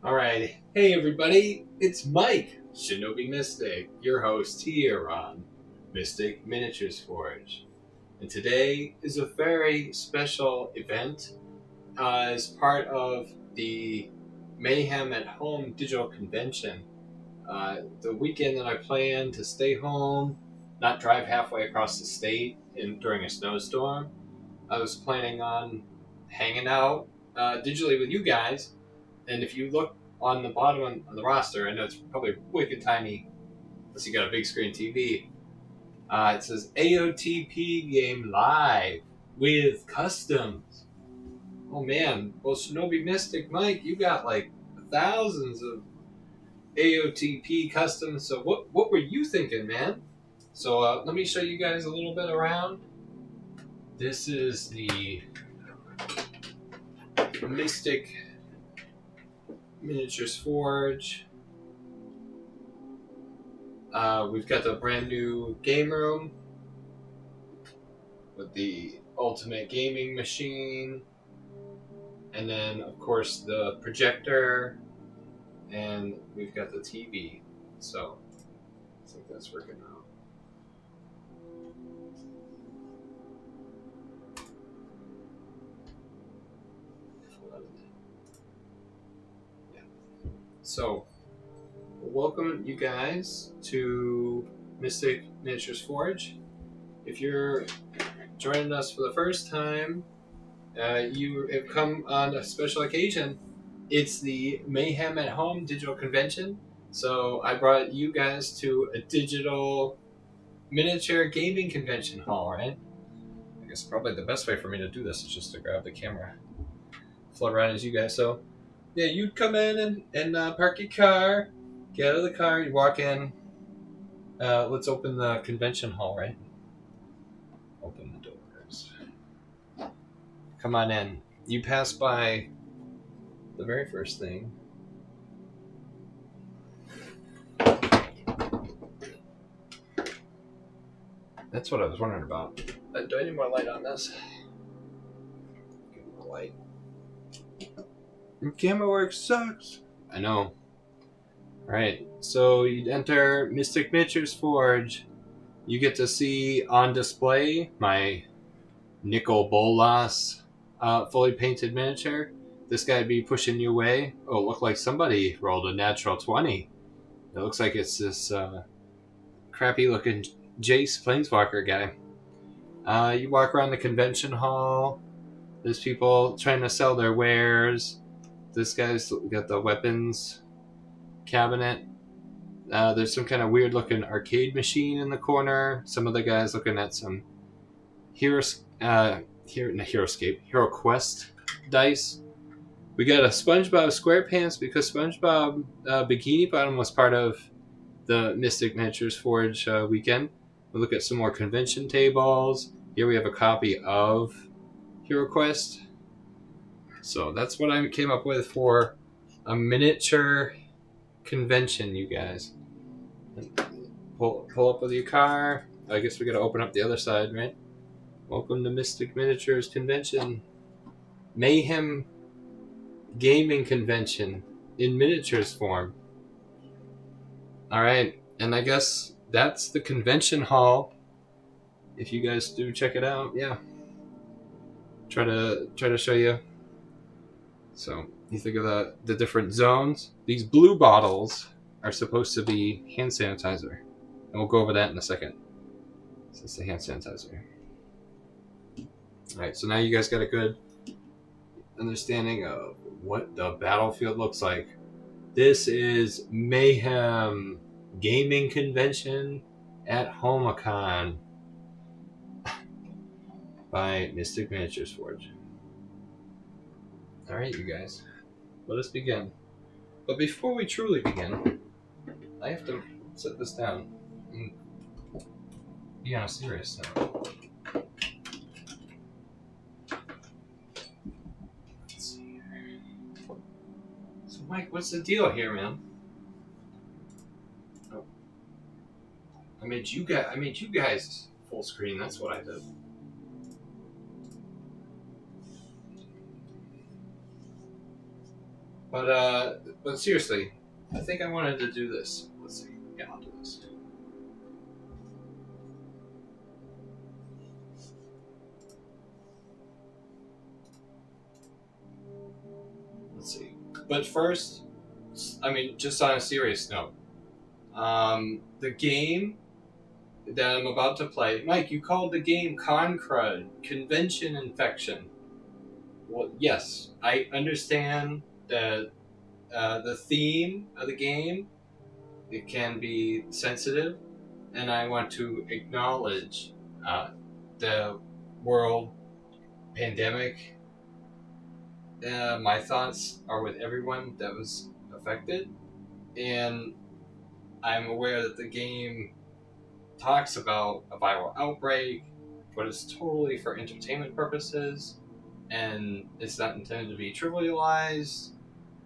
Alright, hey everybody, it's Mike, Shinobi Mystic, your host here on Mystic Miniatures Forge. And today is a very special event as part of the Mayhem at Home digital convention. The weekend that I plan to stay home, not drive halfway across the state during a snowstorm, I was planning on hanging out digitally with you guys. And if you look on the bottom on the roster, I know it's probably wicked tiny unless you got a big screen TV. It says AOTP game live with customs. Oh man, well Shinobi Mystic Mike, you got like thousands of AOTP customs. So what were you thinking, man? So let me show you guys a little bit around. This is the Mystic Miniatures Forge. We've got the brand new game room with the ultimate gaming machine, and then of course the projector, and we've got the TV. So I think that's working out. So, welcome you guys to Mystic Miniatures Forge. If you're joining us for the first time, you have come on a special occasion. It's the Mayhem at Home digital convention. So I brought you guys to a digital miniature gaming convention hall, right? I guess probably the best way for me to do this is just to grab the camera, float around as you guys. So yeah, you'd come in and park your car, get out of the car, you walk in. Let's open the convention hall, right? Open the doors. Come on in. You pass by the very first thing. That's what I was wondering about. Do I need more light on this? Get more light. Your camera work sucks. I know. Alright, so you enter Mystic Miniatures Forge. You get to see on display my Nicol Bolas fully painted miniature. This guy would be pushing you away. Oh, look like somebody rolled a natural 20. It looks like it's this crappy looking Jace Planeswalker guy. You walk around the convention hall. There's people trying to sell their wares. This guy's got the weapons cabinet. There's some kind of weird looking arcade machine in the corner. Some of the guys looking at some Hero Quest dice. We got a SpongeBob SquarePants because SpongeBob Bikini Bottom was part of the Mystic Miniatures Forge weekend. We look at some more convention tables. Here we have a copy of Hero Quest. So that's what I came up with for a miniature convention, you guys. Pull up with your car. I guess we gotta open up the other side, right? Welcome to Mystic Miniatures Convention. Mayhem Gaming Convention in miniatures form. Alright, and I guess that's the convention hall. If you guys do check it out, yeah. Try to show you. So you think of the different zones. These blue bottles are supposed to be hand sanitizer. And we'll go over that in a second. So it's the hand sanitizer. Alright, so now you guys got a good understanding of what the battlefield looks like. This is Mayhem Gaming Convention at HomeCon by Mystic Miniatures Forge. Alright, you guys, let us begin. But before we truly begin, I have to set this down and be on a serious note. Let's see here. So, Mike, what's the deal here, man? Oh. I made you guys full screen. That's what I did. But seriously, I think I wanted to do this. Let's see. Yeah, I'll do this. Let's see. But first, I mean, just on a serious note, the game that I'm about to play, Mike, you called the game ConCrud, Convention Infection. Well, yes, I understand that the theme of the game, it can be sensitive, and I want to acknowledge the world pandemic. My thoughts are with everyone that was affected, and I'm aware that the game talks about a viral outbreak, but it's totally for entertainment purposes, and it's not intended to be trivialized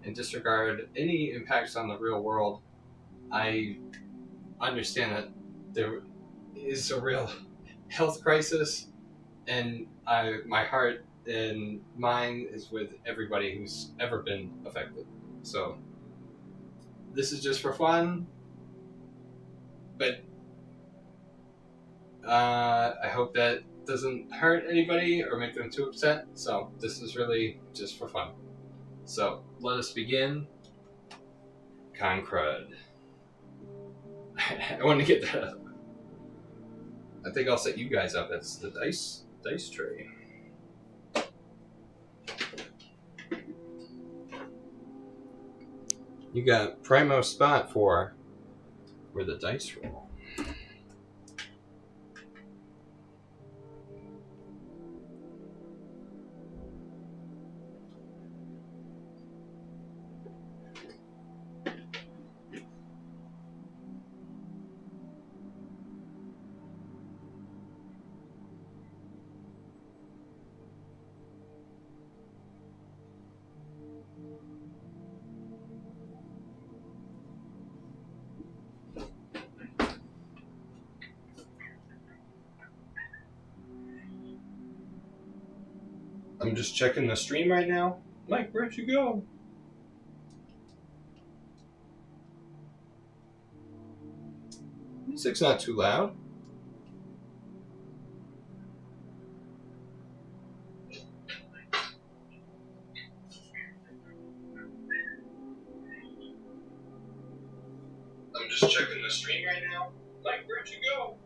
and disregard any impacts on the real world. I understand that there is a real health crisis, and my heart and mind is with everybody who's ever been affected. So this is just for fun, but I hope that doesn't hurt anybody or make them too upset. So this is really just for fun. So let us begin. ConCrud. I want to get that up. I think I'll set you guys up. That's the dice tray. You got primo spot for where the dice roll. I'm just checking the stream right now. Mike, where'd you go? Music's not too loud. I'm just checking the stream right now. Mike, where'd you go?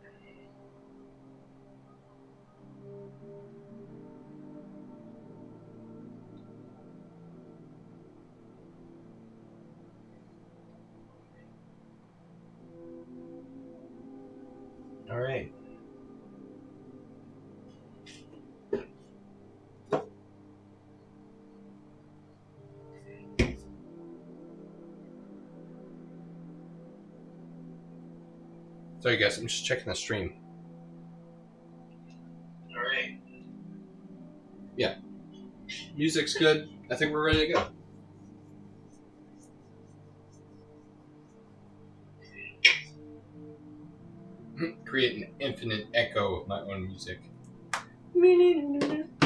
All right. Sorry guys, I'm just checking the stream. All right. Yeah. Music's good. I think we're ready to go. Create an infinite echo of my own music.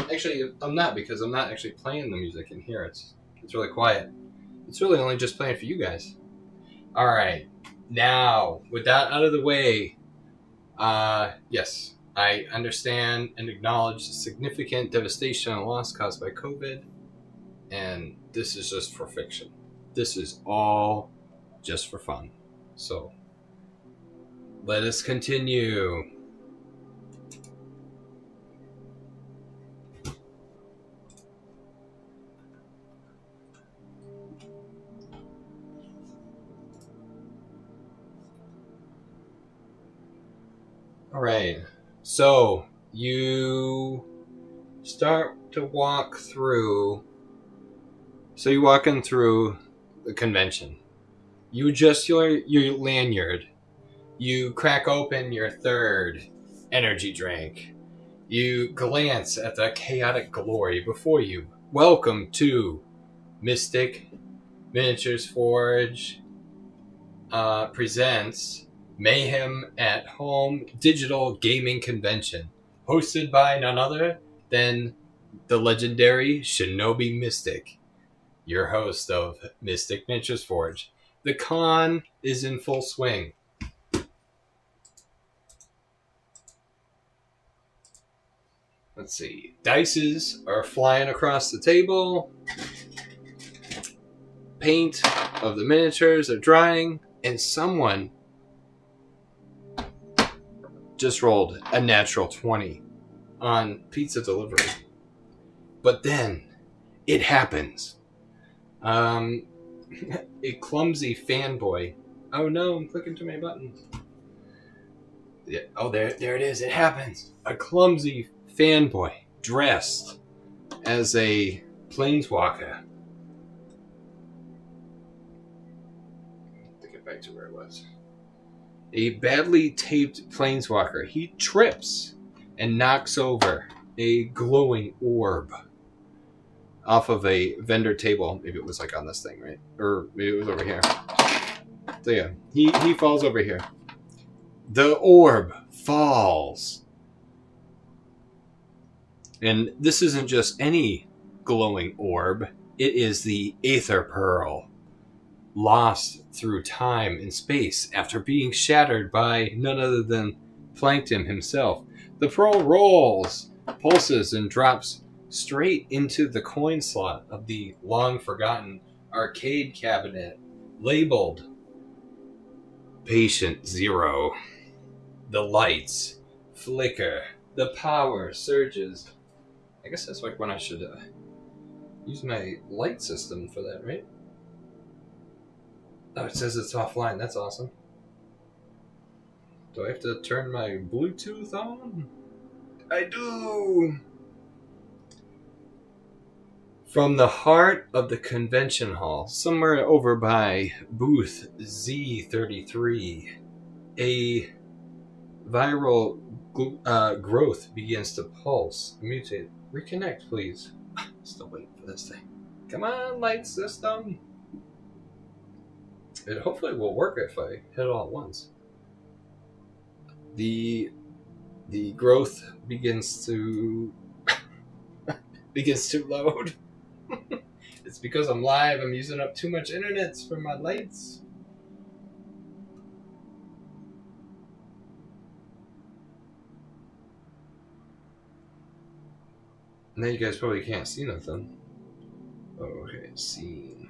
Actually, I'm not, because I'm not actually playing the music in here. It's really quiet. It's really only just playing for you guys. All right. Now, with that out of the way, yes, I understand and acknowledge the significant devastation and loss caused by COVID, and this is just for fiction. This is all just for fun. So, let us continue. All right. So, you start to walk through. So, you're walking through the convention. You adjust your lanyard. You crack open your third energy drink. You glance at the chaotic glory before you. Welcome to Mystic Miniatures Forge presents Mayhem at Home Digital Gaming Convention, hosted by none other than the legendary Shinobi Mystic. your host of Mystic Miniatures Forge. The con is in full swing. Let's see. Dices are flying across the table. Paint of the miniatures are drying. And someone just rolled a natural 20 on pizza delivery. But then it happens. A clumsy fanboy. Oh no, I'm clicking too many buttons. Yeah. Oh, there it is. It happens. A clumsy fanboy dressed as a Planeswalker. To get back to where it was. A badly taped Planeswalker. He trips and knocks over a glowing orb off of a vendor table. Maybe it was like on this thing, right? Or maybe it was over here. So yeah, he falls over here. The orb falls. And this isn't just any glowing orb. It is the Aether Pearl, lost through time and space after being shattered by none other than Plankton himself. The pearl rolls, pulses, and drops straight into the coin slot of the long-forgotten arcade cabinet, labeled Patient Zero. The lights flicker. The power surges. I guess that's like when I should use my light system for that, right? Oh, it says it's offline. That's awesome. Do I have to turn my Bluetooth on? I do! From the heart of the convention hall, somewhere over by booth Z33, a viral growth begins to pulse, mutate. Reconnect, please. Still waiting for this thing. Come on, light system. It hopefully will work if I hit it all at once. The growth begins to load. It's because I'm live. I'm using up too much internet for my lights. Now you guys probably can't see nothing. Oh, okay, scene.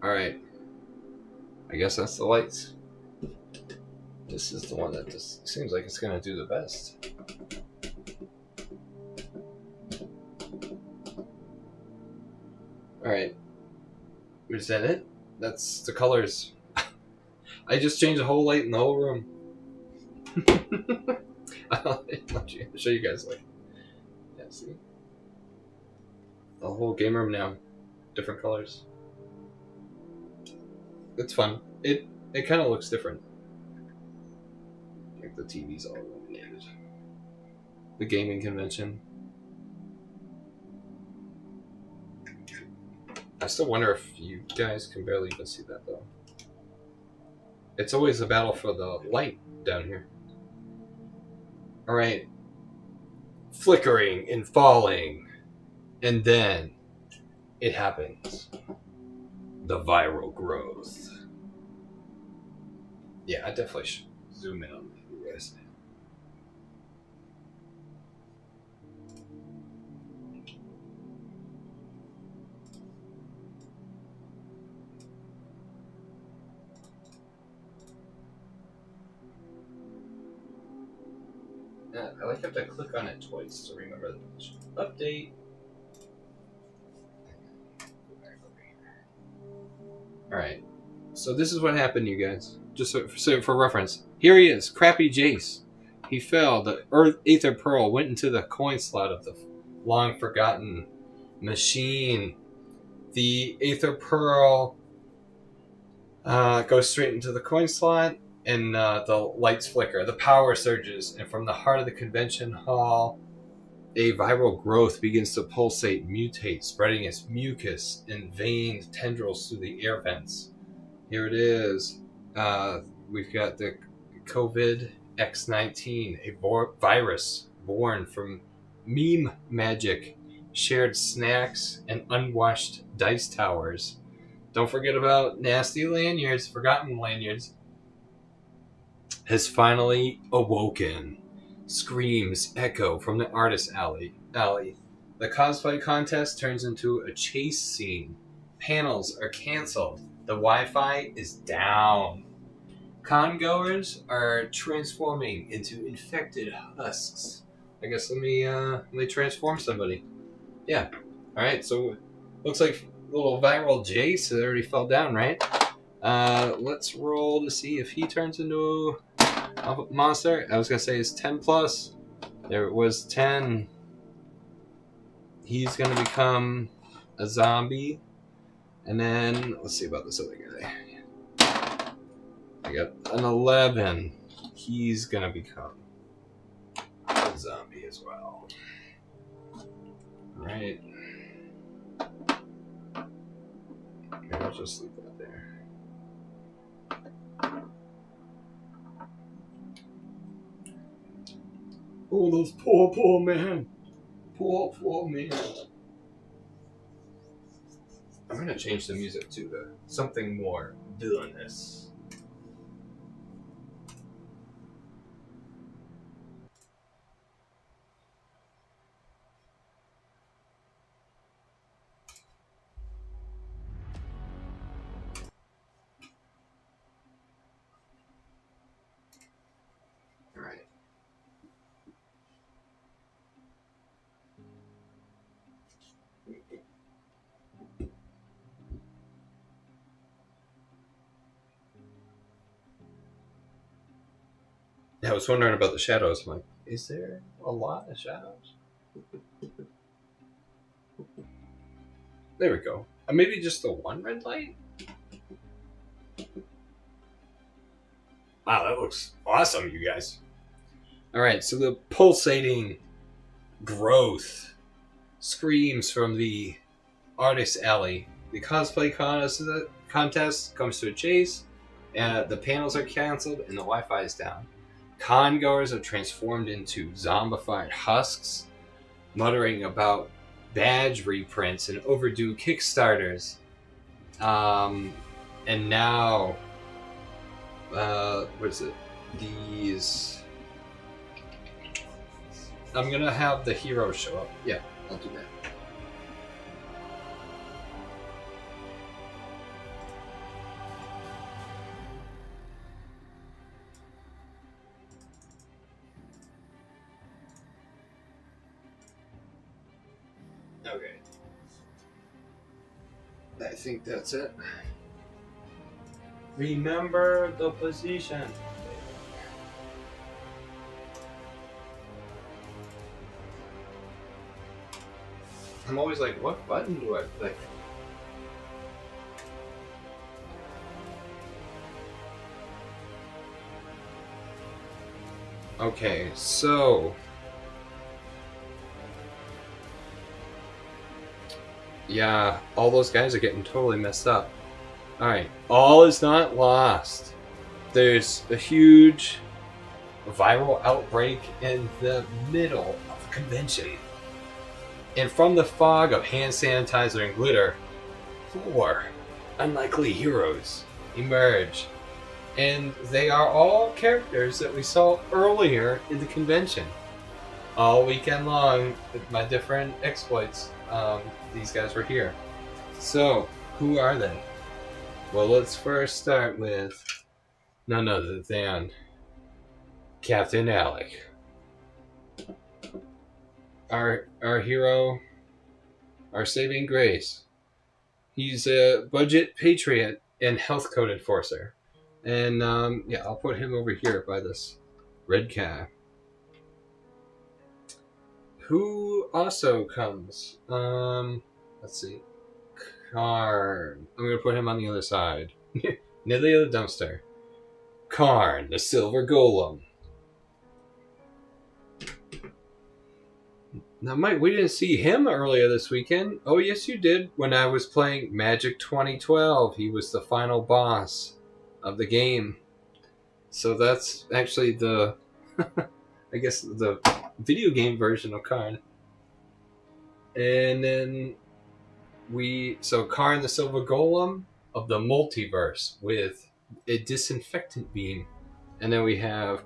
Alright. I guess that's the lights. This is the one that just seems like it's going to do the best. Alright. Is that it? That's the colors. I just changed the whole light in the whole room. I'll show you guys like. Yeah, see? The whole game room now. Different colors. It's fun. It kind of looks different. Like the TV's all illuminated. The gaming convention. I still wonder if you guys can barely even see that though. It's always a battle for the light down here. Alright. Flickering and falling. And then it happens. The viral growth. Yeah, I definitely should zoom in on you guys. Yeah, I like have to click on it twice to remember the update. Alright, so this is what happened, you guys. Just so for reference. Here he is, Crappy Jace. He fell. The Aether Pearl went into the coin slot of the long-forgotten machine. The Aether Pearl goes straight into the coin slot, and the lights flicker. The power surges, and from the heart of the convention hall, a viral growth begins to pulsate, mutate, spreading its mucus and veined tendrils through the air vents. Here it is. We've got the COVID X-19, a virus born from meme magic, shared snacks, and unwashed dice towers. Don't forget about nasty lanyards, forgotten lanyards. Has finally awoken. Screams echo from the artist alley. The cosplay contest turns into a chase scene. Panels are canceled. The Wi-Fi is down. Con-goers are transforming into infected husks. I guess let me transform somebody. Yeah. Alright, so looks like a little viral Jace that already fell down, right? Let's roll to see if he turns into a monster. I was gonna say it's 10 plus. There it was 10. He's gonna become a zombie. And then let's see about this other guy. I got an 11. He's gonna become a zombie as well. Alright. I'll just leave that there. Oh, those poor man. Poor man. I'm gonna change the music to something more villainous. Alright. Yeah, I was wondering about the shadows. I'm like, is there a lot of shadows? There we go. Maybe just the one red light? Wow, that looks awesome, you guys. Alright, so the pulsating growth screams from the artist alley. The cosplay contest comes to a chase. The panels are canceled and the Wi-Fi is down. Con-goers are transformed into zombified husks, muttering about badge reprints and overdue Kickstarters. And now, what is it? These. I'm gonna have the heroes show up. Yeah, I'll do that. Okay. I think that's it. Remember the position. I'm always like, what button do I click? Okay, so yeah, all those guys are getting totally messed up. Alright, all is not lost. There's a huge viral outbreak in the middle of the convention. And from the fog of hand sanitizer and glitter, 4 unlikely heroes emerge. And they are all characters that we saw earlier in the convention. All weekend long, with my different exploits, these guys were here. So, who are they? Well, let's first start with none other than Captain Alec. Our hero, our saving grace. He's a budget patriot and health code enforcer. And yeah, I'll put him over here by this red cat. Who also comes? Let's see. Karn. I'm gonna put him on the other side. Near the other dumpster. Karn, the silver golem. Now, Mike, we didn't see him earlier this weekend. Oh, yes, you did. When I was playing Magic 2012, he was the final boss of the game. So that's actually the I guess the video game version of Karn. And then Karn the Silver Golem of the multiverse with a disinfectant beam. And then we have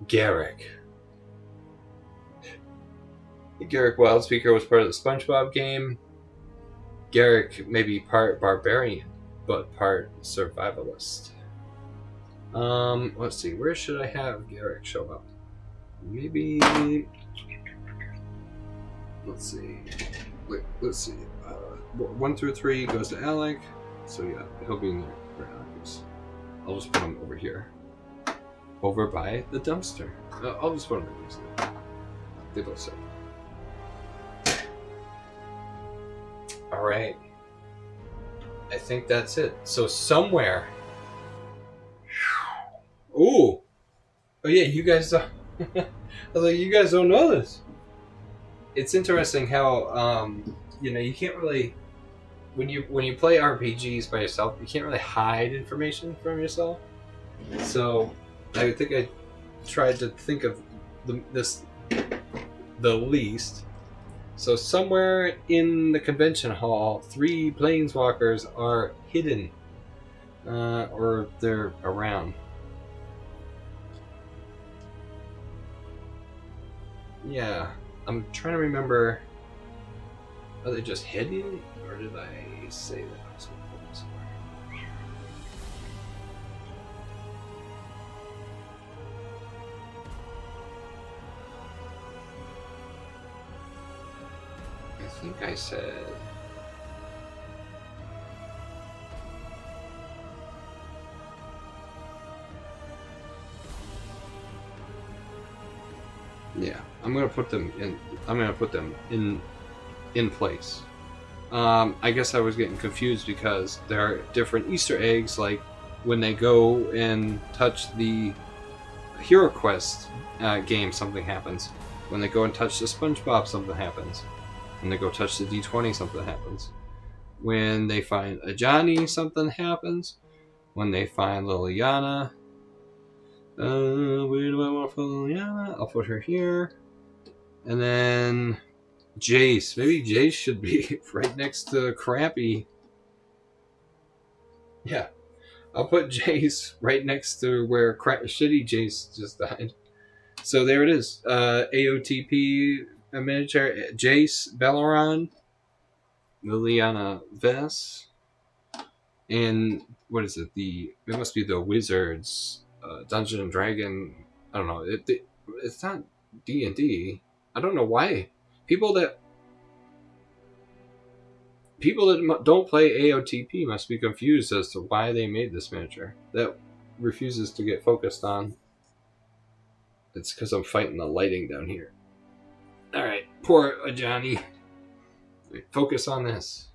Garrick. Garrick Wildspeaker was part of the SpongeBob game. Garrick may be part barbarian, but part survivalist. Let's see, where should I have Garrick show up? Maybe, let's see. 1 through 3 goes to Alec, so yeah, he'll be in there for Alex. I'll just put him over here, over by the dumpster. I'll just put him next to them. They both serve. All right, I think that's it. So somewhere. Ooh. Oh yeah, you guys. I was like, you guys don't know this. It's interesting how you can't really when you play RPGs by yourself, you can't really hide information from yourself. So I think I tried to think of the least. So somewhere in the convention hall, 3 planeswalkers are hidden, or they're around. Yeah, I'm trying to remember. Are they just hidden, or did I say that? I think I said. Yeah, I'm gonna put them in place. I guess I was getting confused because there are different Easter eggs, like when they go and touch the Hero Quest game, something happens. When they go and touch the SpongeBob, something happens. When they go touch the D20, something happens. When they find a Johnny, something happens. When they find Liliana, where do I want to put Liliana? I'll put her here. And then Jace. Maybe Jace should be right next to Crappy. Yeah. I'll put Jace right next to where shitty Jace just died. So there it is. AOTP miniature. Jace, Belleron, Liliana Vess, and what is it? It must be the Wizards Dungeon and Dragon. I don't know. It's not D&D. I don't know why people that don't play AOTP must be confused as to why they made this miniature that refuses to get focused on. It's because I'm fighting the lighting down here. All right, poor Johnny. Focus on this.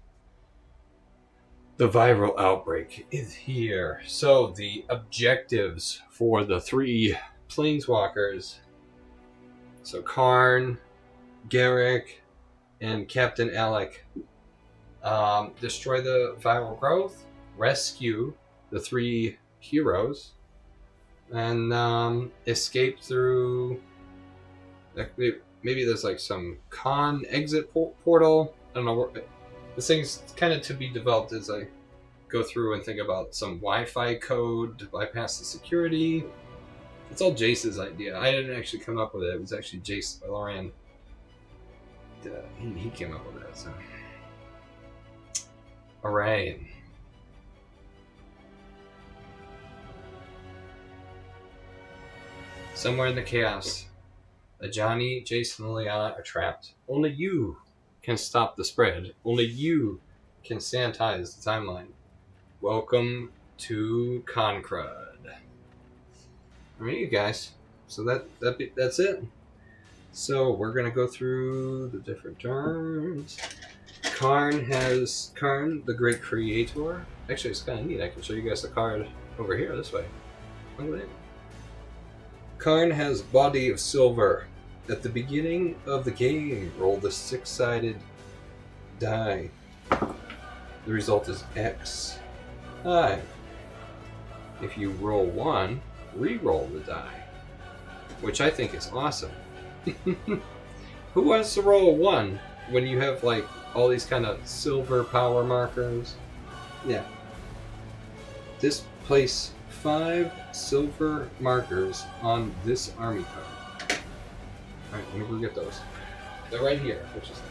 The viral outbreak is here. So the objectives for the 3 planeswalkers. So Karn, Garrick, and Captain Alec. Destroy the viral growth, rescue the 3 heroes, and escape through. Maybe there's like some con exit portal. I don't know. This thing's kind of to be developed as I go through and think about some Wi-Fi code to bypass the security. It's all Jace's idea. I didn't actually come up with it. It was actually Jace Belleron. He came up with that. So, all right. Somewhere in the chaos, a Johnny, Jason, and Liliana are trapped. Only you can stop the spread. Only you can sanitize the timeline. Welcome to ConCrud. All right, you guys. So that's it. So we're gonna go through the different terms. Karn, the Great Creator. Actually, it's kind of neat. I can show you guys the card over here this way. Look at that. Karn has Body of Silver. At the beginning of the game, roll the 6-sided die. The result is X. Hi. If you roll 1, re-roll the die. which I think is awesome. Who wants to roll a 1 when you have like all these kind of silver power markers? Yeah. Place 5 silver markers on this army card. Alright, let me go get those. They're right here, which is nice.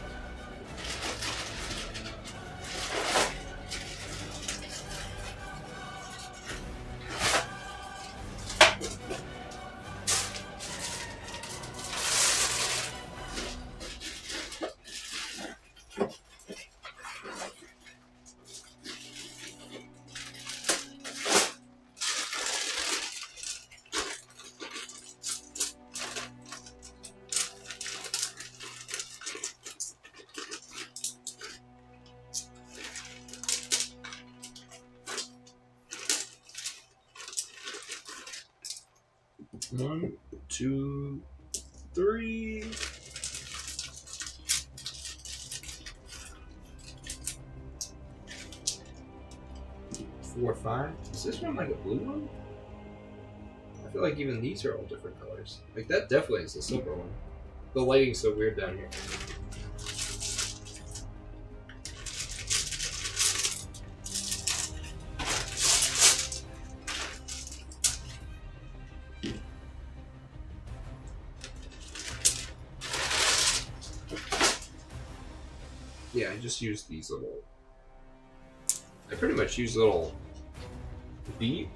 1, 2, 3. 4, 5. Is this one like a blue one? I feel like even these are all different colors. Like that definitely is the silver one. The lighting's so weird down here. Yeah, I just use these little... I pretty much use little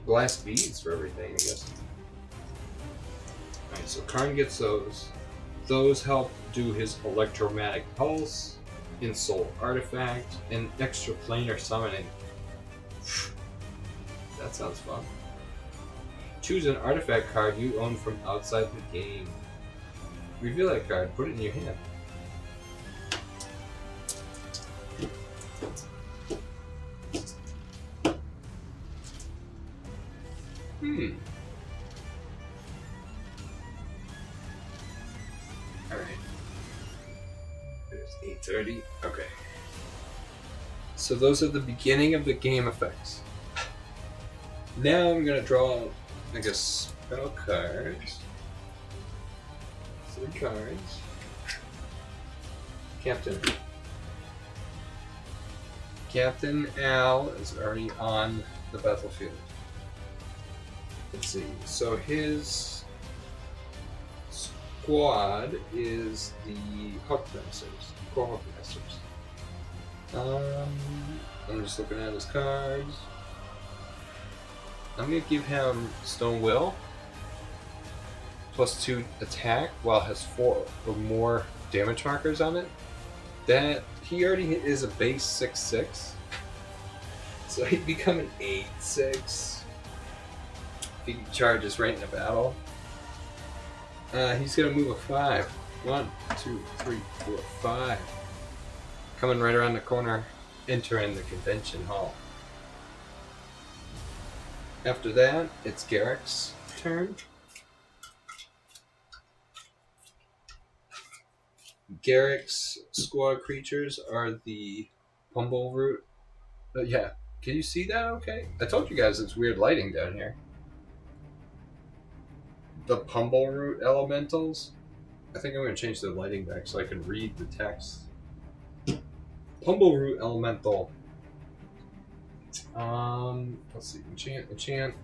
glass beads for everything, I guess. Alright, so Karn gets those. Those help do his electromagnetic pulse, insult artifact, and extra planar summoning. That sounds fun. Choose an artifact card you own from outside the game. Reveal that card, put it in your hand. Alright. There's 8:30. Okay. So those are the beginning of the game effects. Now I'm gonna draw, I guess, spell cards. 3 cards. Captain Al is already on the battlefield. Let's see. So his squad is the Core Huckmasters. I'm just looking at his cards. I'm gonna give him Stone Will +2 attack while it has 4 or more damage markers on it. That he already is a base 6/6, so he'd become an 8/6. He charges right in a battle. He's gonna move a 5. 1, 2, 3, 4, 5. Coming right around the corner, entering the convention hall. After that, it's Garrick's turn. Garrick's squad creatures are the Pumbleroot. Yeah, can you see that okay? I told you guys it's weird lighting down here. The Pumbleroot elementals. I think I'm going to change the lighting back so I can read the text. Pumbleroot elemental. Let's see. Enchant.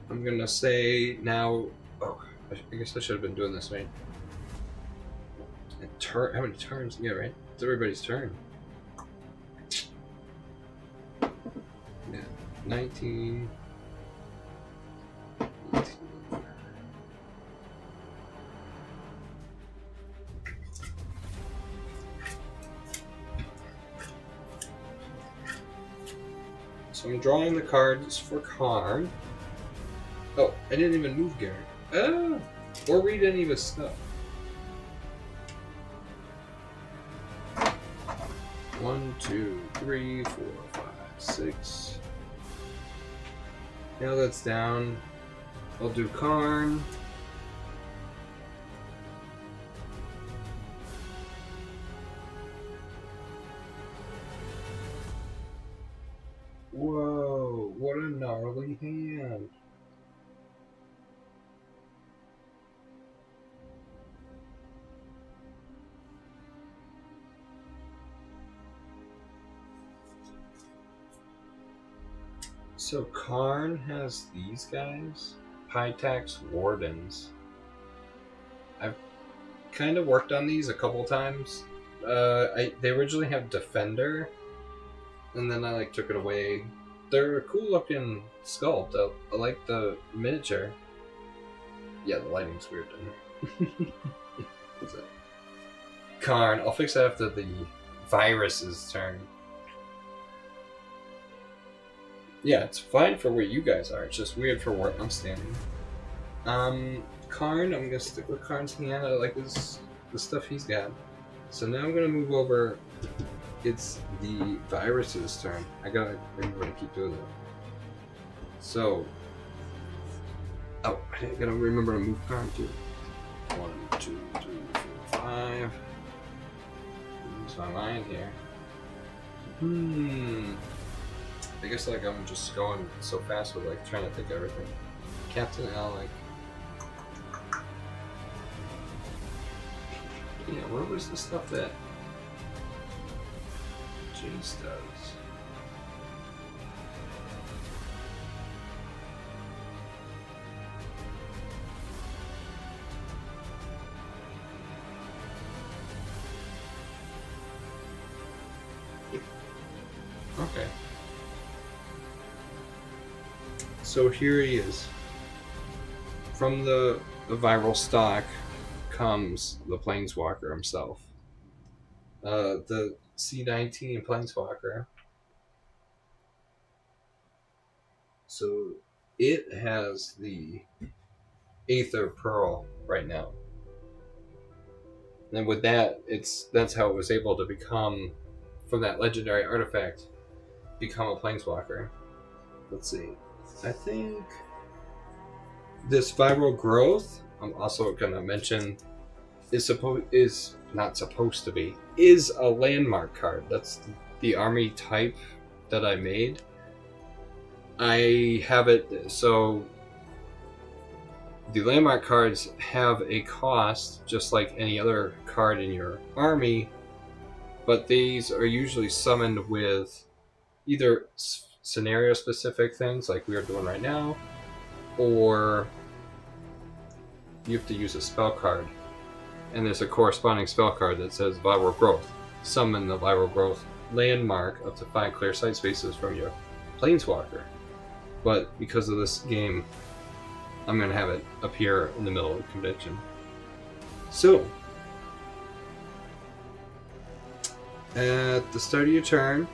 I'm going to say now... Oh, I guess I should have been doing this, right? How many turns? Yeah, right? It's everybody's turn. Yeah, 19. So I'm drawing the cards for Karn. Oh, I didn't even move Garrick. Oh, or read any of his stuff. 1, 2, 3, 4, 5, 6. Now that's down. I'll do Karn. gnarly hand. So Karn has these guys, Pytax Wardens. I've kind of worked on these a couple times. They originally have Defender, and then I took it away. They're a cool looking sculpt. I like the miniature. Yeah, the lighting's weird in here. What's that? Karn. I'll fix that after the virus's turn. Yeah, it's fine for where you guys are. It's just weird for where I'm standing. Karn, I'm gonna stick with Karn's hand. I like the stuff he's got. So now I'm gonna move over. It's the virus's turn. I gotta remember to keep doing that. So, I gotta remember to move Karn too. 1, 2, 3, 4, 5. Lose my mind here. I guess I'm just going so fast with trying to think of everything. Captain Alec. Yeah, where was the stuff that Jace does? Okay. So here he is. From the viral stock comes the Planeswalker himself. The C19 Planeswalker. So it has the Aether Pearl right now. And with that, that's how it was able to become, from that legendary artifact, become a Planeswalker. Let's see. I think this viral growth, I'm also going to mention, is not supposed to be, is a landmark card. That's the army type that I made. I have it, so the landmark cards have a cost just like any other card in your army, but these are usually summoned with either scenario specific things like we are doing right now, or you have to use a spell card, and there's a corresponding spell card that says viral growth. Summon the viral growth landmark up to 5 clear sight spaces from your Planeswalker. But because of this game, I'm going to have it appear in the middle of the convention. So, at the start of your turn,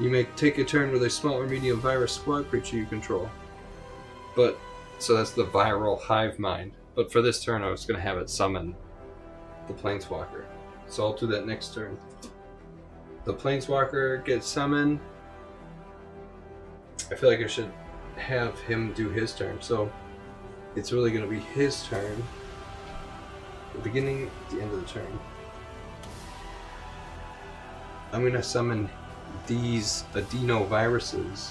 you may take a turn with a small or medium virus squad creature you control. So that's the viral hive mind. But for this turn, I was going to have it summon the Planeswalker. So I'll do that next turn. The Planeswalker gets summoned. I feel like I should have him do his turn. So it's really going to be his turn. The beginning, the end of the turn. I'm going to summon these adenoviruses.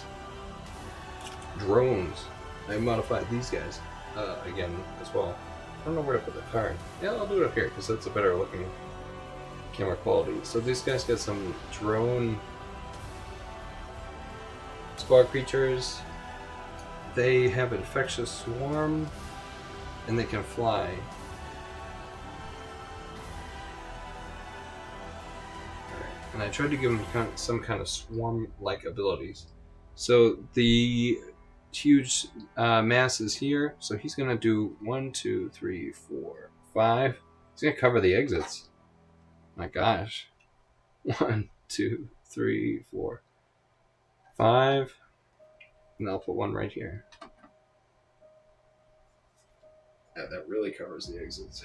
Drones. I modified these guys again as well. I don't know where to put the card. Yeah, I'll do it up here because that's a better looking camera quality. So these guys got some drone squad creatures. They have infectious swarm and they can fly. Alright, and I tried to give them some kind of swarm-like abilities. So the huge mass is here, so he's gonna do 1, 2, 3, 4, 5. He's gonna cover the exits. My gosh. 1, 2, 3, 4, 5. And I'll put one right here. Yeah, that really covers the exits.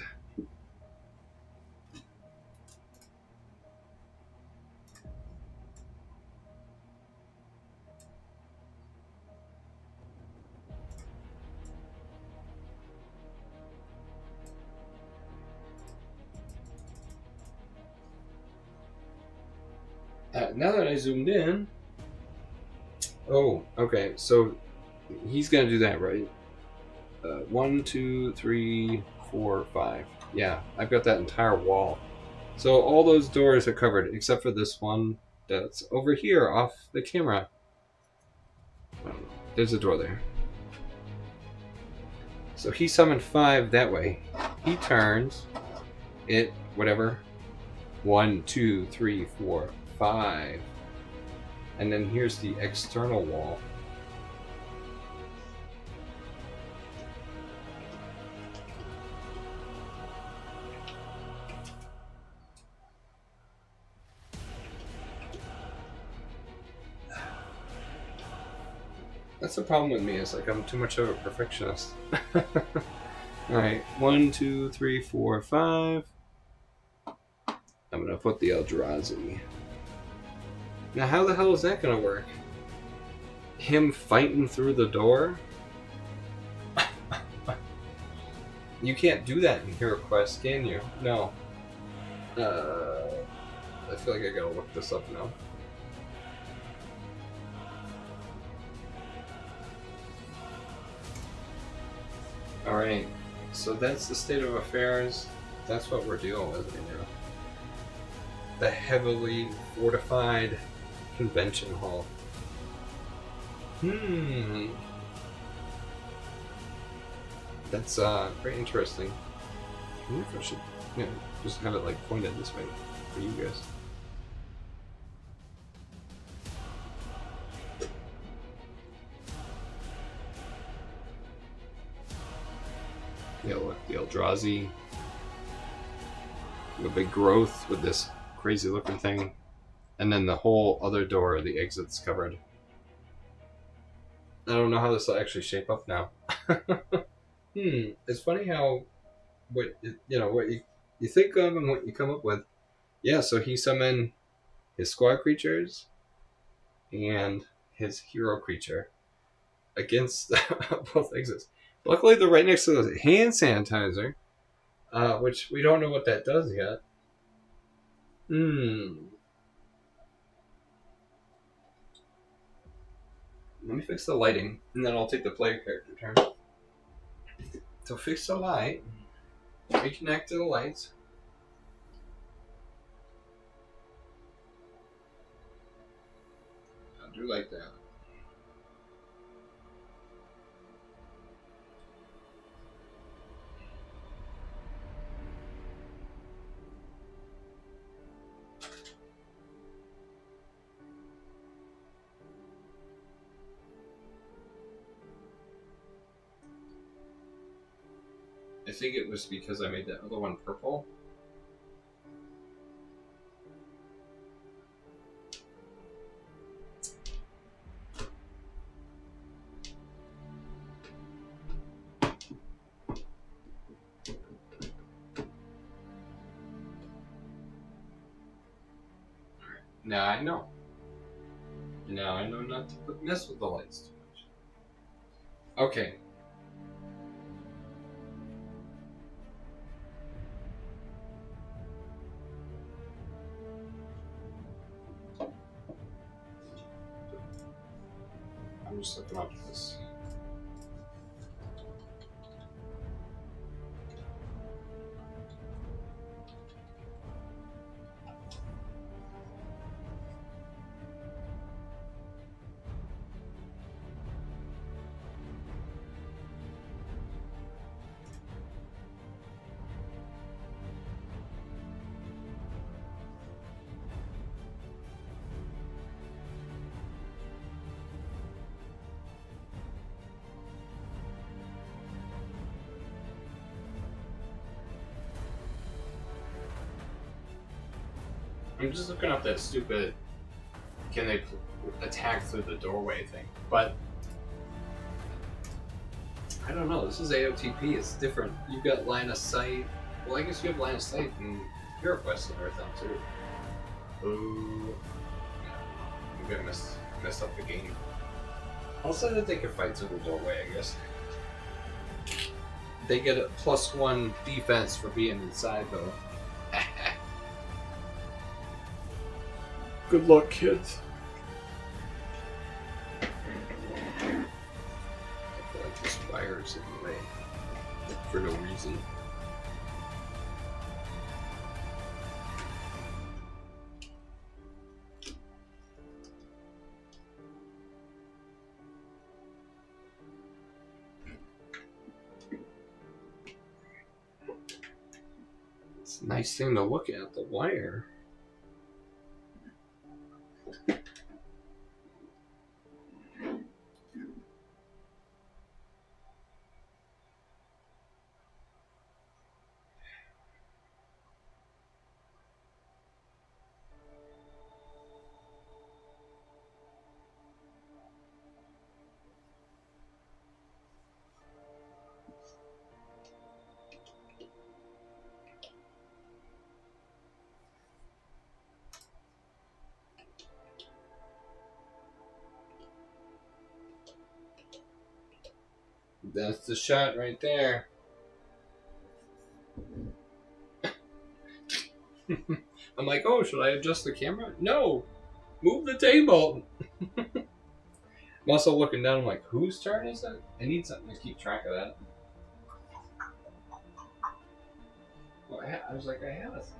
Now that I zoomed in, Oh, okay. So he's gonna do that, right? 1, 2, 3, 4, 5. Yeah, I've got that entire wall. So all those doors are covered except for this one that's over here off the camera. There's a door there. So he summoned 5 that way. He turns it, whatever. 1, 2, 3, 4, 5. And then here's the external wall. That's the problem with me, is like I'm too much of a perfectionist. Alright, 1, 2, 3, 4, 5. I'm gonna put the Eldrazi. Now how the hell is that gonna work? Him fighting through the door? You can't do that in Hero Quest, can you? No. I feel like I gotta look this up now. Alright, so that's the state of affairs. That's what we're dealing with right now. The heavily fortified convention hall. That's very interesting. I wonder if I should just have it like pointed this way for you guys. Yeah, look, the Eldrazi. A big growth with this crazy looking thing. And then the whole other door, the exit's covered. I don't know how this will actually shape up now. It's funny how what you think of and what you come up with. Yeah, so he summoned his squad creatures and his hero creature against both exits. Luckily, they're right next to the hand sanitizer, which we don't know what that does yet. Let me fix the lighting, and then I'll take the player character turn. So fix the light, reconnect to the lights. I'll do like that. I think it was because I made that other one purple. Now I know. Now I know not to mess with the lights too much. Okay. I'm just looking up this. I'm just looking up that stupid can they attack through the doorway thing, but I don't know. This is AOTP. It's different. You've got line of sight. Well, I guess you have line of sight in Hero Quest and everything too. Ooh, I'm gonna mess up the game. Also, that they can fight through the doorway. I guess they get a +1 defense for being inside, though. Good luck, kids. works anyway. For no reason. It's a nice thing to look at, the wire. That's the shot right there. I'm like, oh, should I adjust the camera? No! Move the table! I'm also looking down, I'm like, whose turn is it? I need something to keep track of that. Well, I was like, I have a thing.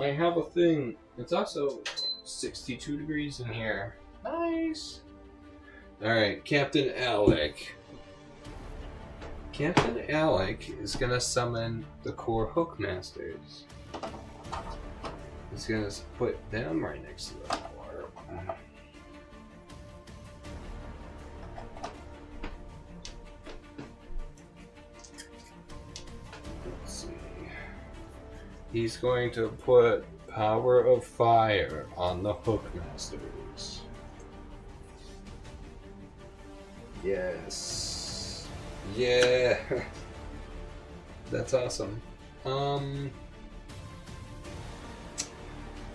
I have a thing. It's also 62 degrees in here. Nice! Alright, Captain Alec. Captain Alec is gonna summon the core Hookmasters. He's gonna put them right next to the core. Let's see. He's going to put Power of Fire on the Hookmasters. Yes. Yeah. That's awesome. And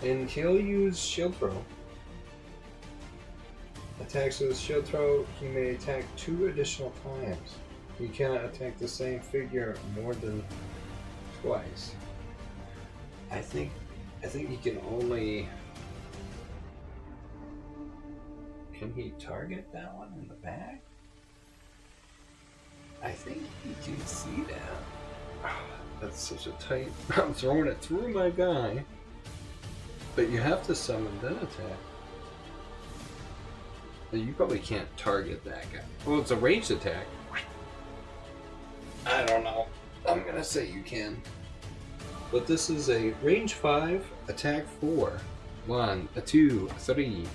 he'll use Shield Throw. Attacks with Shield Throw, he may attack 2 additional times. He cannot attack the same figure more than twice. I think he can only... Can he target that one in the back? I think you can see that. Oh, that's such a tight... I'm throwing it through my guy. But you have to summon then attack. You probably can't target that guy. Well, it's a ranged attack. I don't know. I'm gonna say you can. But this is a range 5, attack 4. 1, 2, 3.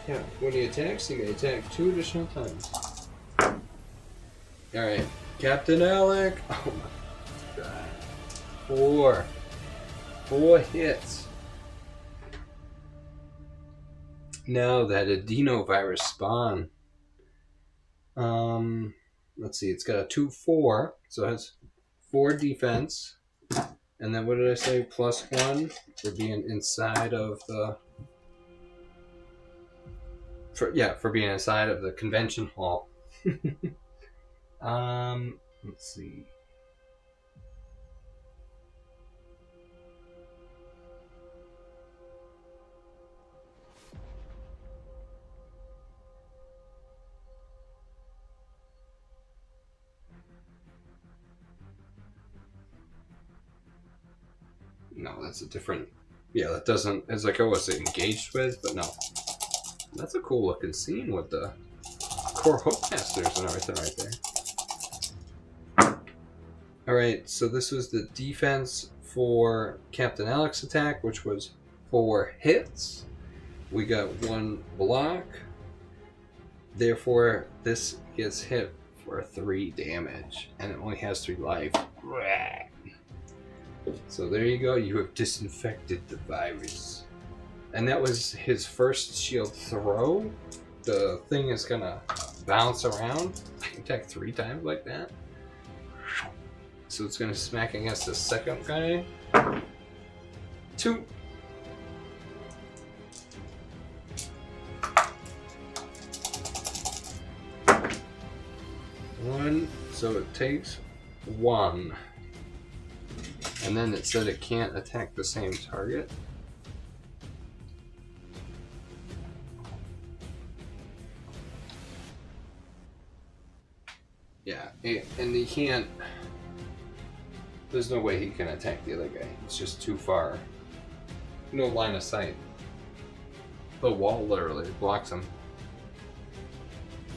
Yeah, when he attacks, he may attack 2 additional times. Alright, Captain Alec. Oh my god. 4 hits. Now that adenovirus spawn. Let's see, it's got a 2/4, so it has 4 defense. And then what did I say? +1 for being inside of the... For being inside of the convention hall. Let's see. No, that's a different... Yeah, that doesn't... It's like, oh, was it engaged with? But no. That's a cool looking scene with the core Hookmasters and everything right there. Alright, so this was the defense for Captain Alec's attack, which was 4 hits. We got 1 block. Therefore, this gets hit for 3 damage, and it only has 3 life. So there you go, you have disinfected the virus. And that was his first shield throw. The thing is gonna bounce around. I can attack 3 times like that. So it's gonna smack against the second guy. 2. One, so it takes 1. And then it said it can't attack the same target. Yeah, and he can't... There's no way he can attack the other guy. It's just too far. No line of sight. The wall literally blocks him.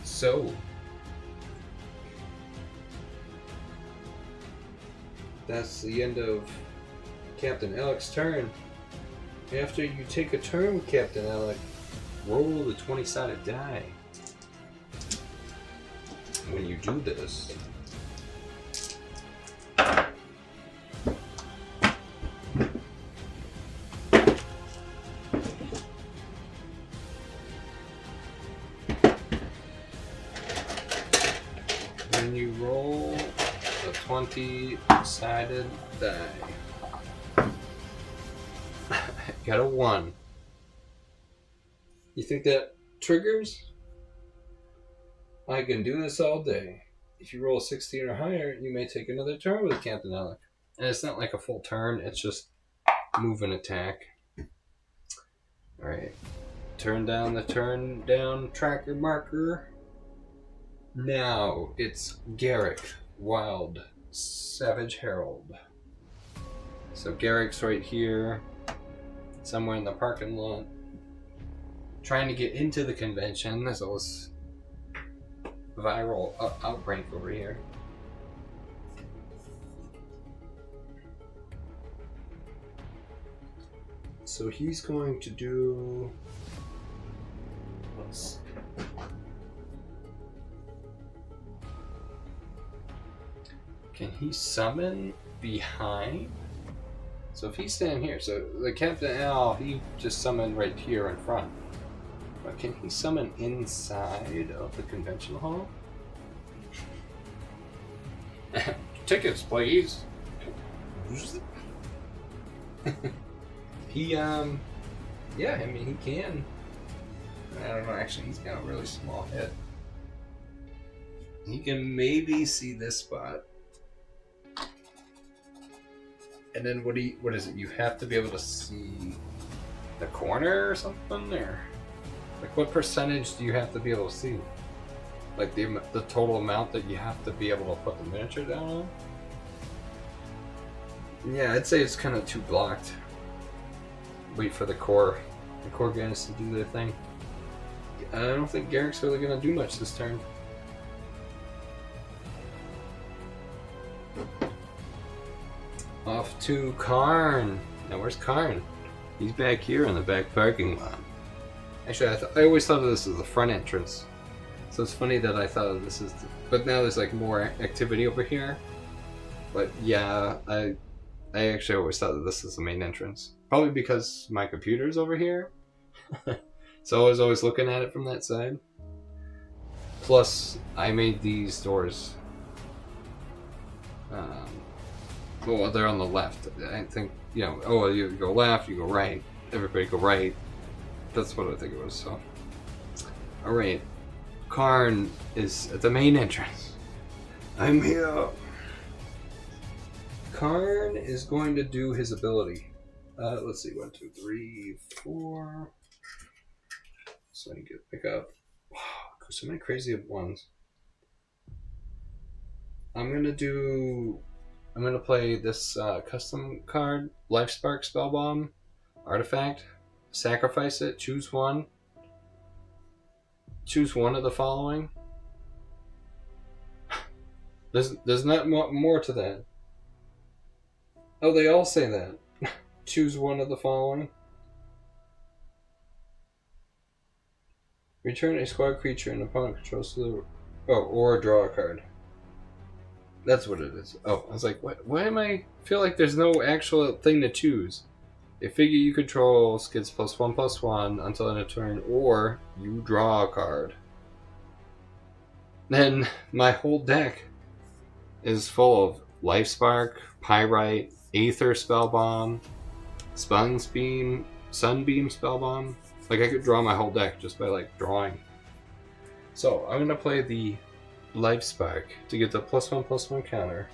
So... that's the end of Captain Alec's turn. After you take a turn, Captain Alec, roll the 20-sided die. When you do this, when you roll the 20-sided die, got a 1. You think that triggers? I can do this all day. If you roll a 16 or higher, you may take another turn with Captain Alec. And it's not like a full turn, it's just move and attack. Alright. Turn down tracker marker. Now it's Garrick, Wild, Savage Herald. So Garrick's right here, somewhere in the parking lot, trying to get into the convention. There's always viral outbreak over here. So he's going to do... let's see. Can he summon behind? So if he's standing here, so the Captain Al, he just summoned right here in front. But can he summon inside of the convention hall? Tickets, please. He, yeah, I mean, he can. I don't know, actually, he's got a really small head. He can maybe see this spot. And then what is it? You have to be able to see the corner or something? Or like what percentage do you have to be able to see? Like the total amount that you have to be able to put the miniature down on? Yeah, I'd say it's kind of too blocked. Wait for the core guys to do their thing. I don't think Garrick's really going to do much this turn. Off to Karn. Now where's Karn? He's back here in the back parking lot. Actually, I always thought of this as the front entrance. So it's funny that I thought of this as but now there's like more activity over here. But yeah, I actually always thought that this is the main entrance. Probably because my computer's over here. So I was always looking at it from that side. Plus, I made these doors. Well, they're on the left. I think, you know, oh, you go left, you go right. Everybody go right. That's what I think it was, so. Alright. Karn is at the main entrance. I'm here. Karn is going to do his ability. Let's see, 1, 2, 3, 4. So I can get pick up. Wow, so many crazy ones. I'm gonna play this custom card, Life Spark Spellbomb artifact. Sacrifice it. Choose one. Choose one of the following. There's not more to that. Oh, they all say that. Choose one of the following. Return a squad creature an opponent controls to the... oh, or draw a card. That's what it is. Oh, I was like, what? Why am I... feel like there's no actual thing to choose. A figure you control gets +1/+1 until end of turn, or you draw a card. Then my whole deck is full of Life Spark, Pyrite, Aether Spellbomb, Sunbeam Spellbomb. Like, I could draw my whole deck just by, like, drawing. So, I'm going to play the Life Spark to get the +1/+1 counter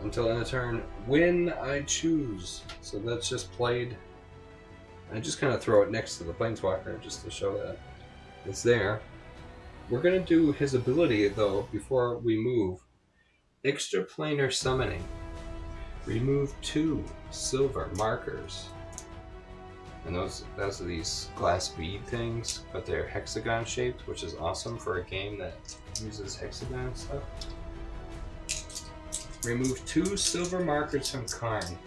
until end of turn when I choose. So that's just played. I just kind of throw it next to the Planeswalker just to show that it's there. We're going to do his ability, though, before we move. Extraplanar Summoning. Remove 2 silver markers. And those are these glass bead things, but they're hexagon shaped, which is awesome for a game that uses hexagon stuff. Remove 2 silver markers from Karn.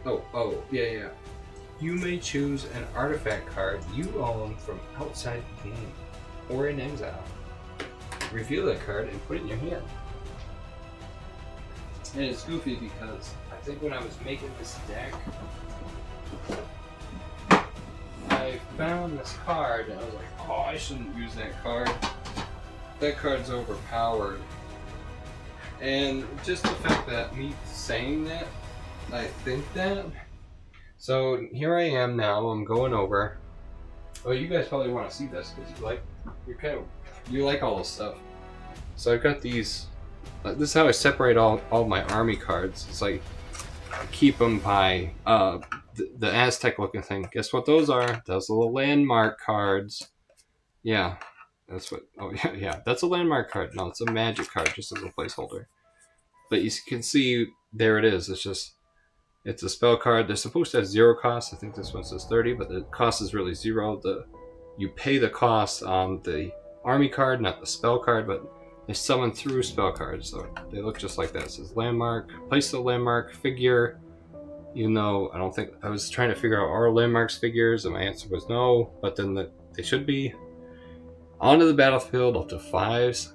Oh, yeah. You may choose an artifact card you own from outside the game or in exile. Reveal that card and put it in your hand. And it's goofy because I think when I was making this deck, I found this card and I was like, oh, I shouldn't use that card. That card's overpowered. And just the fact that me saying that, I think that. So here I am now, I'm going over. Oh, you guys probably want to see this because you like all this stuff. So I've got these. This is how I separate all my army cards. It's like I keep them by the Aztec looking thing. Guess what those are? Those are the landmark cards. Yeah, that's what. Oh yeah, that's a landmark card. No, it's a magic card, just as a placeholder. But you can see there it is. It's a spell card. They're supposed to have 0 cost. I think this one says 30, but the cost is really 0. You pay the cost on the army card, not the spell card, but they summon through spell cards, so they look just like that. It says landmark, place the landmark figure. Even though I don't think I was trying to figure out are landmarks figures, and my answer was no. But then they should be. Onto the battlefield up to 5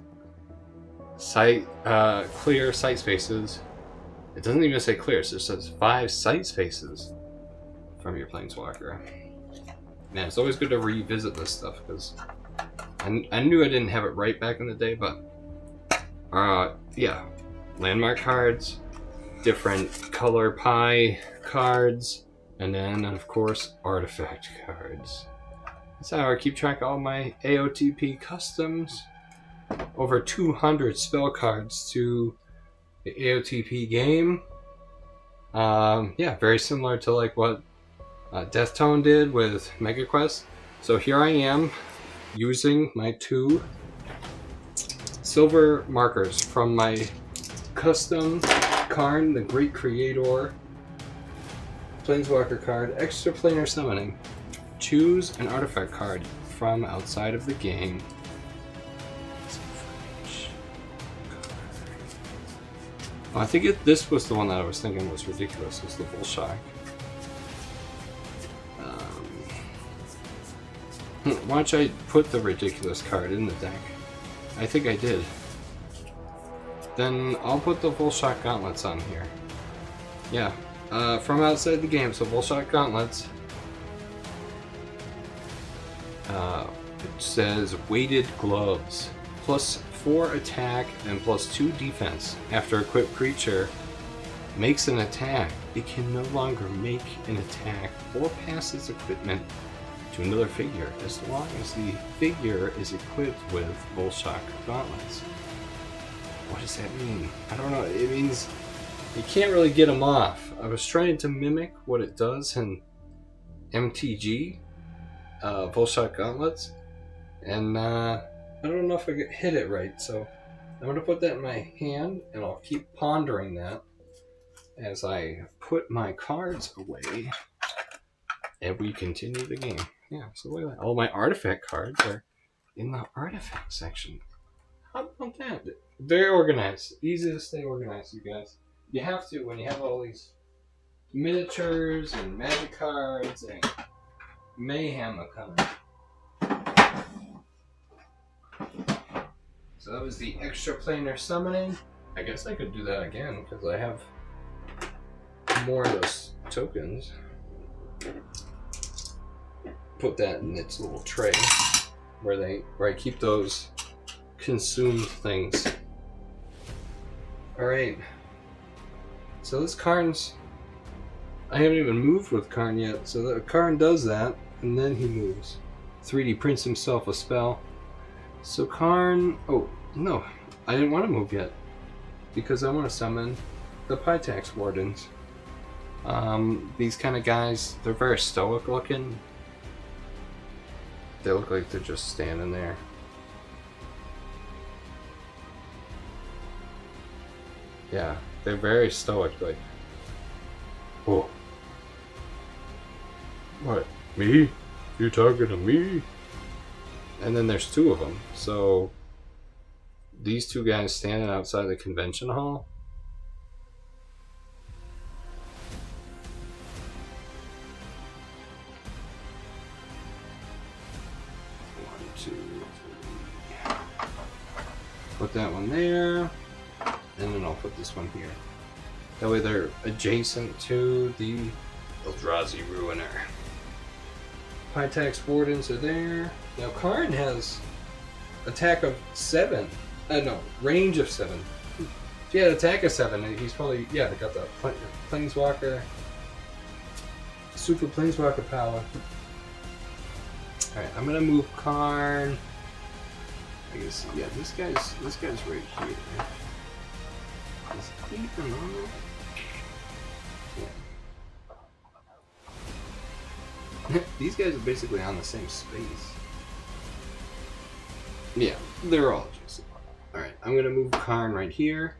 clear site spaces. It doesn't even say clear, so it says 5 site spaces from your Planeswalker. Man, it's always good to revisit this stuff because I knew I didn't have it right back in the day, but yeah, landmark cards, different color pie cards, and then of course artifact cards. That's how I keep track of all my AOTP customs. Over 200 spell cards to the AOTP game. Yeah, very similar to like what Death Tone did with Mega Quest. So here I am using my 2 silver markers from my custom Karn, the Great Creator Planeswalker card, Extraplanar Summoning. Choose an artifact card from outside of the game. Oh, I think this was the one that I was thinking was ridiculous, was the Bullshock. Why don't I put the ridiculous card in the deck? I think I did. Then I'll put the Bullshock Gauntlets on here. Yeah, from outside the game, so Bullshock Gauntlets. It says weighted gloves. +4 attack and +2 defense. After equipped creature makes an attack, it can no longer make an attack or pass its equipment to another figure as long as the figure is equipped with Bullshock Gauntlets. What does that mean? I don't know. It means you can't really get them off. I was trying to mimic what it does in MTG, Bullshock Gauntlets, and I don't know if I hit it right, so I'm going to put that in my hand, and I'll keep pondering that as I put my cards away, and we continue the game. Yeah, so look at that. All my artifact cards are in the artifact section. How about that? Very organized. Easy to stay organized, you guys. You have to when you have all these miniatures and magic cards and Mayhem coming. So that was the Extraplanar Summoning. I guess I could do that again because I have more of those tokens. Put that in its little tray where I keep those consumed things. Alright. So this Karn's... I haven't even moved with Karn yet. So the Karn does that, and then he moves. 3D prints himself a spell. So Karn... Oh, no. I didn't want to move yet. Because I want to summon the Pytax Wardens. These kind of guys, they're very stoic looking. They look like they're just standing there. Yeah, they're very stoic, like... Oh. What? Me? You talking to me? And then there's 2 of them, so... These 2 guys standing outside the convention hall. Put that one there, and then I'll put this one here. That way they're adjacent to the Eldrazi Ruiner. Pytax Wardens are there. Now Karn has attack of 7. No, range of 7. If he had attack of 7, he's probably, yeah, they got the Planeswalker, Super Planeswalker power. Alright, I'm gonna move Karn. I guess, yeah, this guy's right here. Is he even on there? Yeah. These guys are basically on the same space. Yeah, they're all adjacent. Alright, I'm gonna move Karn right here,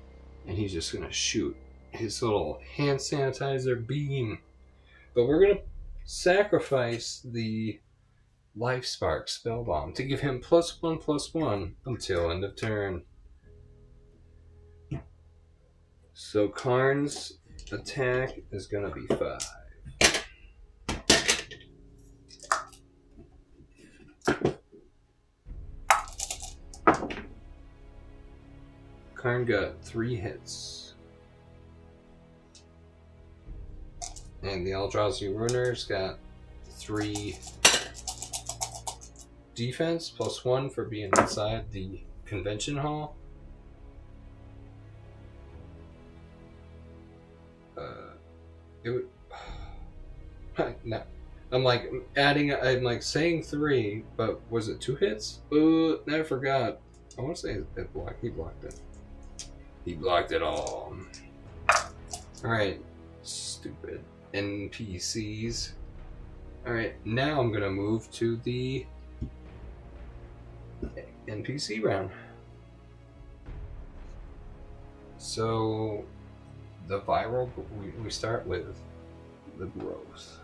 and he's just gonna shoot his little hand sanitizer beam. But we're gonna sacrifice the Life Spark Spellbomb to give him +1/+1 until end of turn. So Karn's attack is gonna be 5. Karn got 3 hits. And the Eldrazi Ruiner's got 3 defense, +1 for being inside the convention hall. It would... No. I'm like saying 3, but was it 2 hits? I forgot. I want to say it blocked. He blocked it. He blocked it all. Alright. Stupid NPCs. Alright, now I'm gonna move to the NPC round. So the viral, we start with the growth.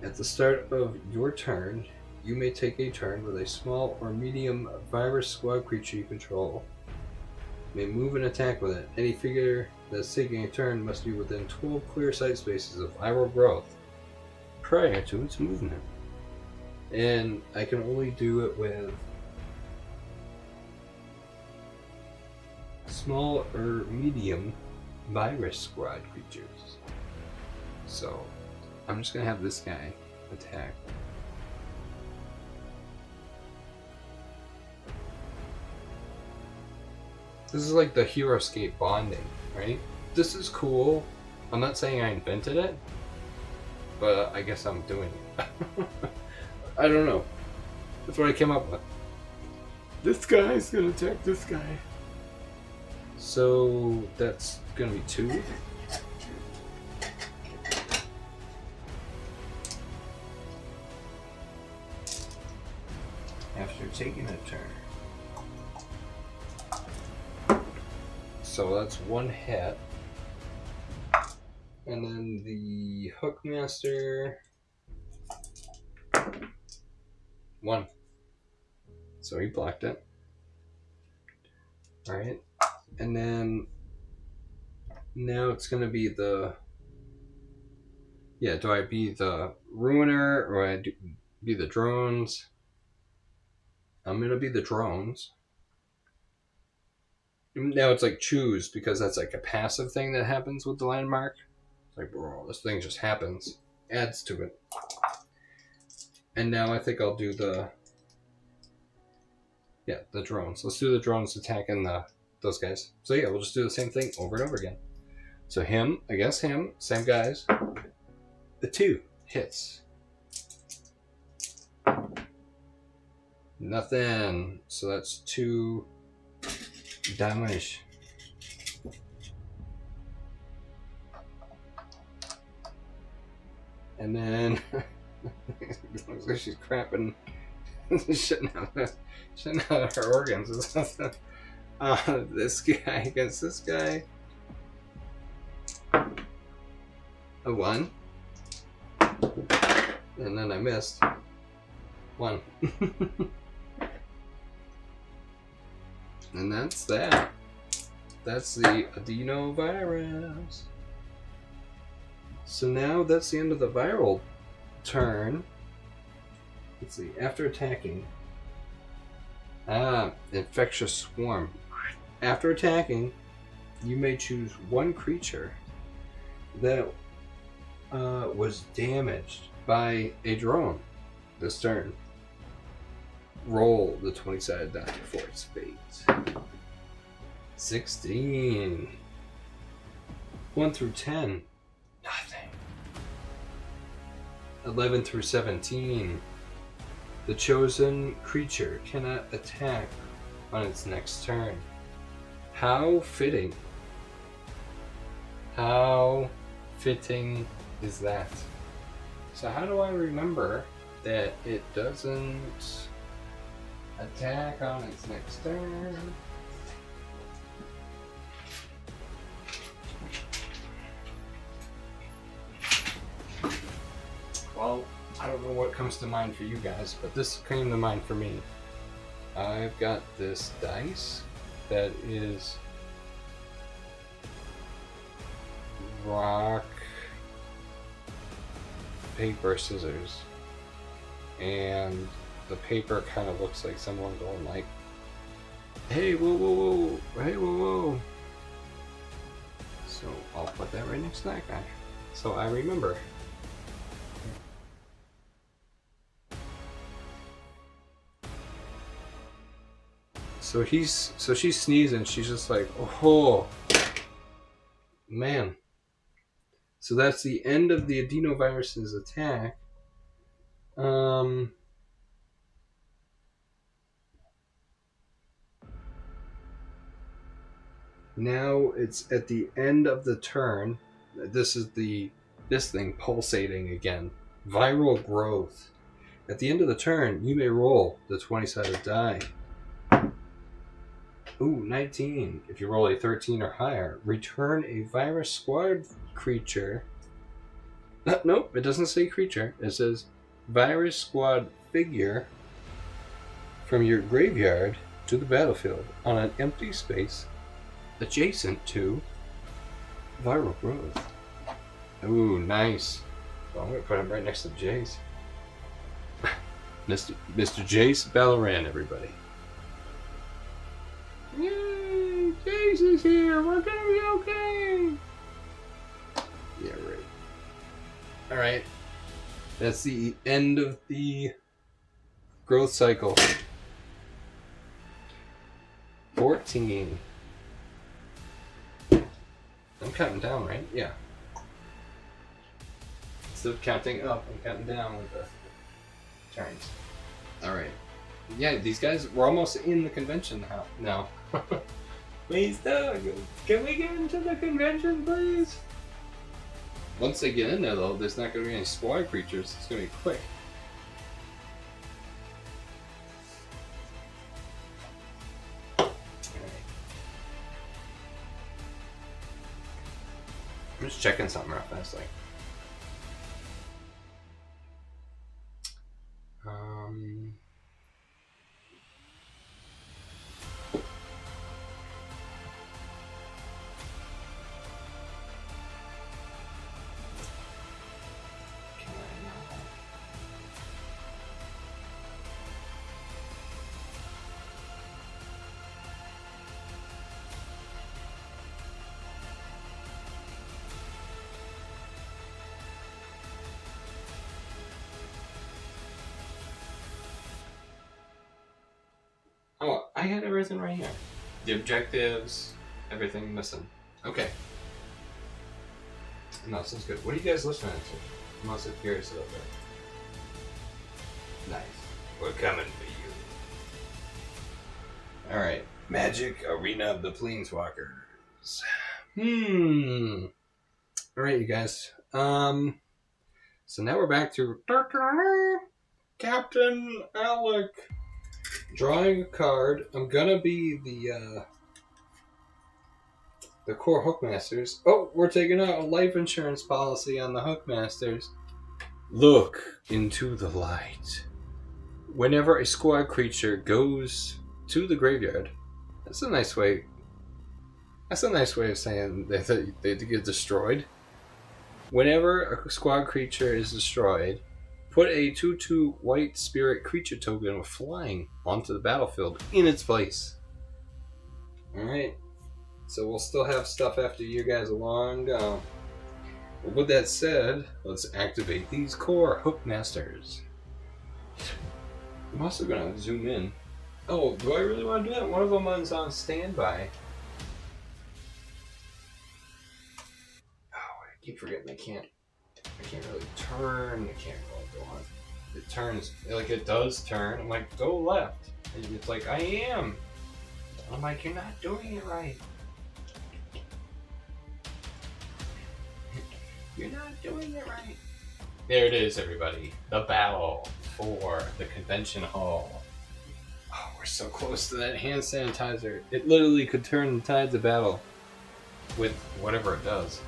At the start of your turn, you may take a turn with a small or medium virus squad creature you control. You may move and attack with it. Any figure that's taking a turn must be within 12 clear sight spaces of viral growth prior to its movement. And I can only do it with small or medium virus squad creatures. So I'm just gonna have this guy attack. This is like the Heroscape bonding, right? This is cool. I'm not saying I invented it, but I guess I'm doing it. I don't know. That's what I came up with. This guy's gonna attack this guy. So that's gonna be 2. After taking a turn. So that's 1 hit. And then the Hookmaster. 1. So he blocked it. Alright. And then now it's gonna be the... Yeah, do I be the Ruiner or I be the drones? I'm gonna be the drones. Now it's like choose, because that's like a passive thing that happens with the landmark. It's like, bro, this thing just happens. Adds to it. And now I think I'll do the... Yeah, the drones. Let's do the drones attacking the those guys. So yeah, we'll just do the same thing over and over again. So him against him, same guys. The 2 hits. Nothing. So that's 2 damage. And then it looks like she's crapping, shitting out her organs. This guy against this guy. A 1. And then I missed. 1. And that's that. That's the adenovirus. So now that's the end of the viral turn. Let's see. After attacking. Infectious swarm. After attacking, you may choose 1 creature that was damaged by a drone this turn. Roll the 20-sided die for its fate. 16. 1 through 10. Nothing. 11 through 17. The chosen creature cannot attack on its next turn. How fitting. How fitting is that? So how do I remember that it doesn't attack on its next turn? Well, I don't know what comes to mind for you guys, but this came to mind for me. I've got this dice that is rock, paper, scissors, and the paper kind of looks like someone going like, hey, whoa, whoa, whoa, hey, whoa, whoa. So I'll put that right next to that guy, so I remember. So she's sneezing. She's just like, oh, man. So that's the end of the adenovirus's attack. Now it's at the end of the turn. This thing pulsating again. Viral growth. At the end of the turn, you may roll the 20-sided die. Ooh, 19. If you roll a 13 or higher, return a virus squad creature. Nope, it doesn't say creature. It says virus squad figure from your graveyard to the battlefield on an empty space adjacent to viral growth. Ooh, nice. So I'm going to put him right next to Jace. Mr. Jace Ballaran, everybody. Yay! Jace is here! We're gonna be okay! Yeah, right. Alright. That's the end of the growth cycle. 14. I'm counting down, right? Yeah. Instead of counting up, I'm counting down with the turns. Alright. Yeah, these guys, we're almost in the convention now. Please, Doug, can we get into the convention, please? Once they get in there, though, there's not going to be any squad creatures. It's going to be quick. Alright. I'm just checking something real fast, like. Oh, I had everything right here. The objectives, everything missing. Okay. No, sounds good. What are you guys listening to? I'm also curious about that. Nice. We're coming for you. Alright. Magic Arena of the Planeswalkers. Alright, you guys. So now we're back to Captain Alec. Drawing a card. I'm gonna be the core Hookmasters. Oh, we're taking out a life insurance policy on the Hookmasters. Look into the light. Whenever a squad creature goes to the graveyard, that's a nice way. That's a nice way of saying that they get destroyed. Whenever a squad creature is destroyed, put a 2/2 white spirit creature token with flying onto the battlefield in its place. Alright. So we'll still have stuff after you guys are long gone. But with that said, let's activate these core Hookmasters. I'm also going to zoom in. Oh, do I really want to do that? One of them is on standby. Oh, I keep forgetting I can't really turn the camera while I go on. It turns, like it does turn. I'm like, go left. And it's like, I am. I'm like, you're not doing it right. You're not doing it right. There it is, everybody. The battle for the convention hall. Oh, we're so close to that hand sanitizer. It literally could turn the tides of battle with whatever it does.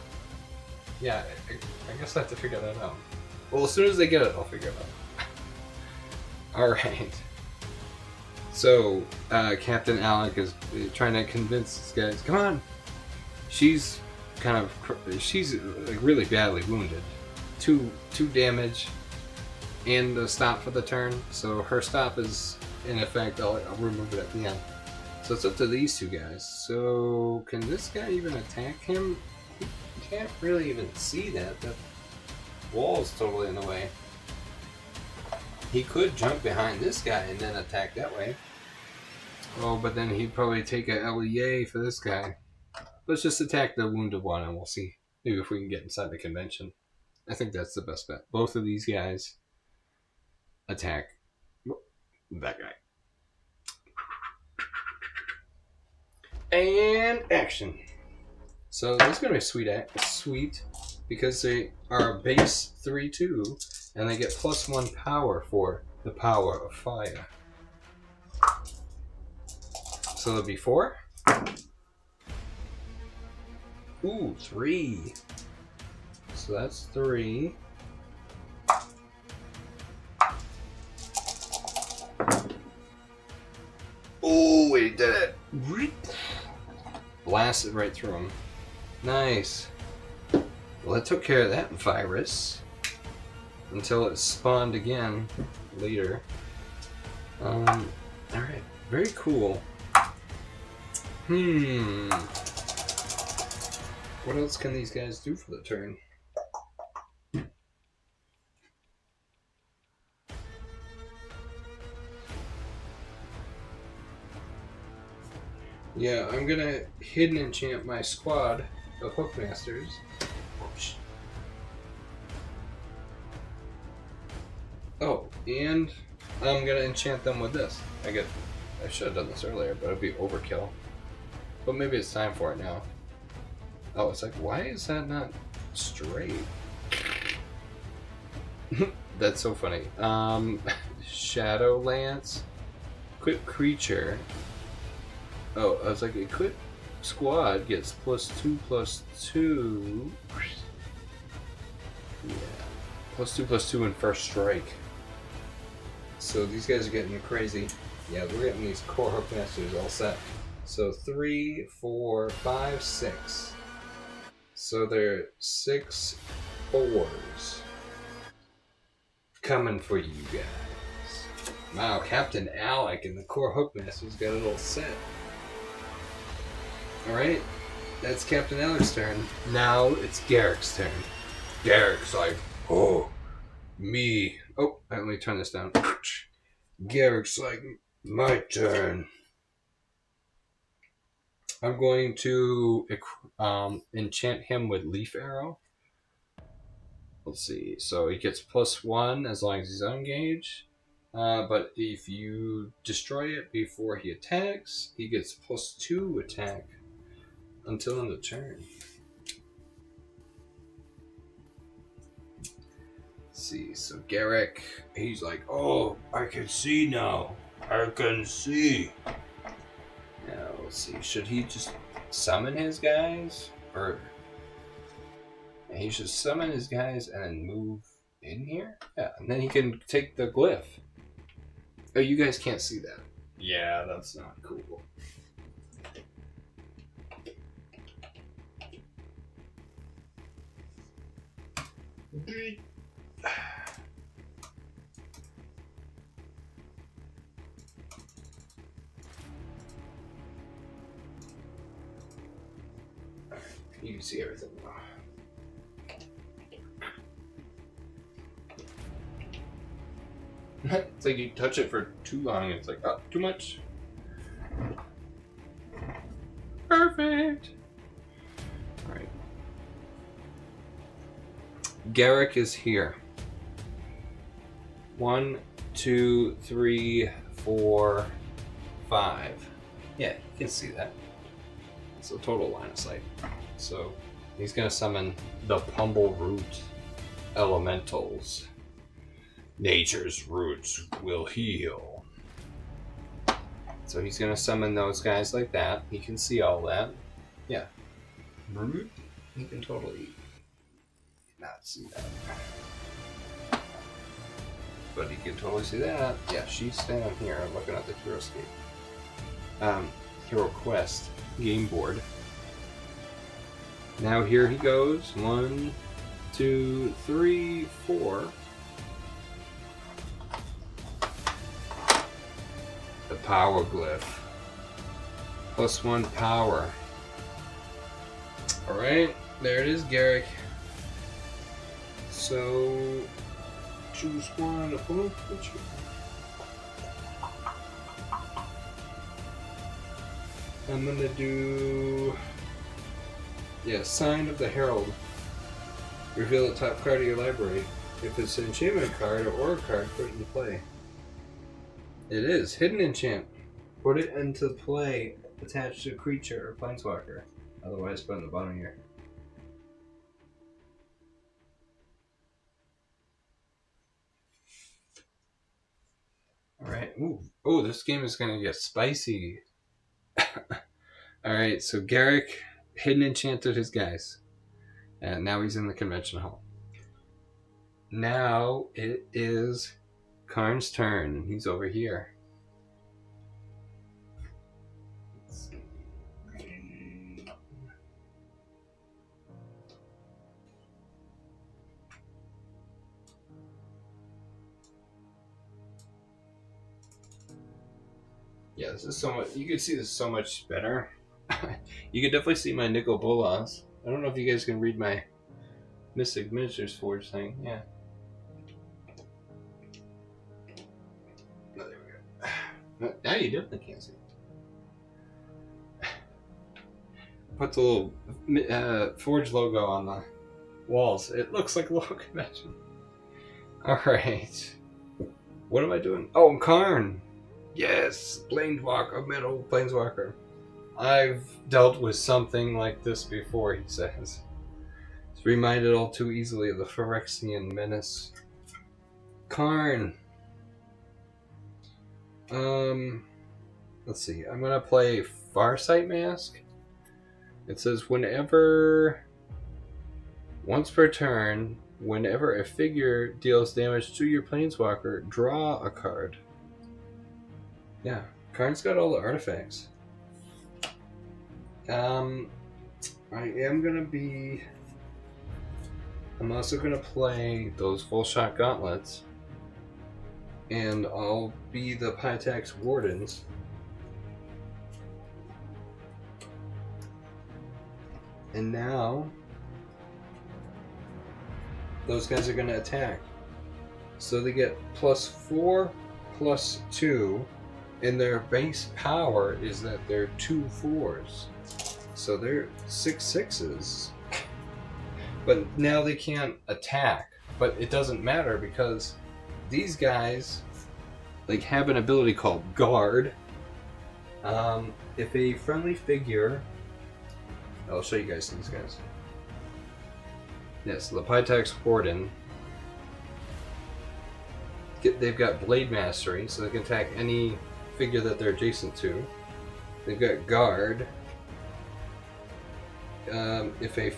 Yeah, I guess I have to figure that out. Well, as soon as they get it, I'll figure it out. Alright. So, Captain Alec is trying to convince these guys, come on! She's like really badly wounded. Two damage and the stop for the turn. So her stop is in effect. I'll remove it at the end. So it's up to these two guys. So can this guy even attack him? You can't really even see that. The wall is totally in the way. He could jump behind this guy and then attack that way. Oh, but then he'd probably take a LEA for this guy. Let's just attack the wounded one and we'll see. Maybe if we can get inside the convention. I think that's the best bet. Both of these guys attack that guy. And action. So this is going to be sweet because they are base 3/2 and they get +1 power for the power of fire. So there'll be 4. Ooh, 3. So that's 3. Oh, we did it! Blasted right through him. Nice. Well, that took care of that virus. Until it spawned again later. Alright. Very cool. What else can these guys do for the turn? Yeah, I'm gonna hidden enchant my squad of Hookmasters. Oh, and I'm gonna enchant them with this. I should have done this earlier, but it'd be overkill. But maybe it's time for it now. Oh, it's like, why is that not straight? That's so funny. Shadow Lance. Equip creature. Oh, I was like, equip squad gets +2/+2. Yeah. +2/+2 in first strike. So these guys are getting crazy. Yeah, we're getting these core Hookmasters all set. So 3, 4, 5, 6. So they're 6 4s. Coming for you guys. Wow, Captain Alec and the core Hookmasters got it all set. Alright, that's Captain Alec's turn. Now it's Garrick's turn. Garrick's like, oh, me. Oh, let me turn this down. Garrick's like, my turn. I'm going to enchant him with Leaf Arrow. Let's see. So he gets +1 as long as he's unengaged. But if you destroy it before he attacks, he gets +2 attack until end of turn. Let's see. So Garrick, he's like, oh, I can see now. I can see. Now, let's see. Should he just summon his guys? Or he should summon his guys and then move in here? Yeah, and then he can take the glyph. Oh, you guys can't see that. Yeah, that's not cool. You can see everything now. It's like you touch it for too long, it's like, oh, too much. Perfect. Alright. Garrick is here. 1, 2, 3, 4, 5. Yeah, you can see that. It's a total line of sight. So he's gonna summon the Pummel Root Elementals. Nature's roots will heal. So he's gonna summon those guys like that. He can see all that. Yeah. He can totally not see that. But he can totally see that. Yeah, she's standing here looking at the hero scape. Hero Quest game board. Now here he goes. 1, 2, 3, 4. The power glyph. +1 power. Alright, there it is, Garrick. So choose one above the tree. I'm gonna do Sign of the Herald. Reveal the top card of your library. If it's an enchantment card or aura card, put it into play. It is. Hidden enchant. Put it into play attached to a creature or planeswalker. Otherwise, put it in the bottom here. Alright. Ooh. Oh, this game is going to get spicy. Alright, so Garrick hidden enchanted his guys. And now he's in the convention hall. Now it is Karn's turn. He's over here. Yeah, this is so much. You can see this so much better. You can definitely see my nickel bolas. I don't know if you guys can read my Mystic Miniatures Forge thing. Yeah. Oh, there we go. Now you definitely can't see it. Put the little Forge logo on the walls. It looks like a little convention. Alright. What am I doing? Oh, Karn! Yes! Planeswalker, metal Planeswalker. I've dealt with something like this before, he says. It's reminded all too easily of the Phyrexian menace. Karn. Let's see. I'm gonna play Farsight Mask. It says once per turn, whenever a figure deals damage to your planeswalker, draw a card. Yeah, Karn's got all the artifacts. I'm also gonna play those full shot gauntlets. And I'll be the Pytax Wardens. And now those guys are going to attack. So they get +4, +2, and their base power is that they're 2 4s. So they're 6/6s. But now they can't attack. But it doesn't matter because these guys like have an ability called Guard. If a friendly figure... I'll show you guys these guys. Yes, the Pytax Warden. They've got Blade Mastery, so they can attack any figure that they're adjacent to. They've got Guard. If a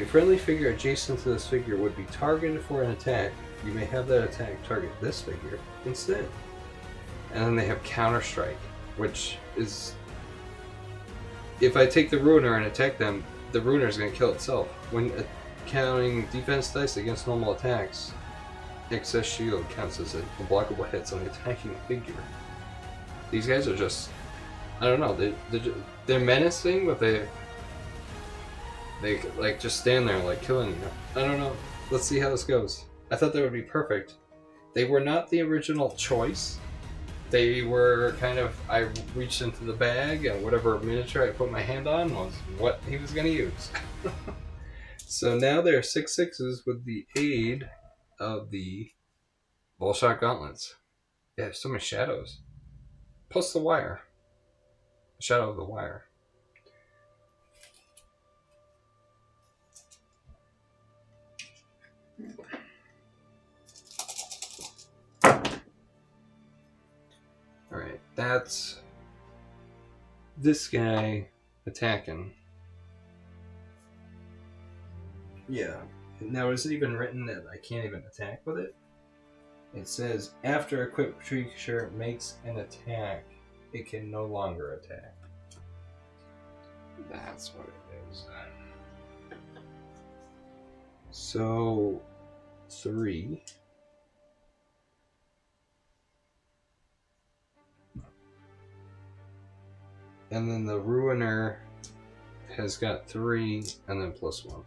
friendly figure adjacent to this figure would be targeted for an attack, you may have that attack target this figure instead. And then they have Counter Strike, which is... If I take the Ruiner and attack them, the Ruiner is going to kill itself. When counting defense dice against normal attacks, excess shield counts as unblockable hits on the attacking figure. These guys are just... I don't know, they're menacing, but they like just stand there like killing you. I don't know. Let's see how this goes. I thought that would be perfect. They were not the original choice. They were kind of, I reached into the bag and whatever miniature I put my hand on was what he was going to use. So now they're 6/6s with the aid of the Ballshot Gauntlets. They have so many shadows. Plus the wire. The shadow of the wire. Alright, that's this guy attacking. Yeah. Now, is it even written that I can't even attack with it? It says, after a equipped creature makes an attack, it can no longer attack. That's what it is. So, 3. And then the Ruiner has got 3 and then +1.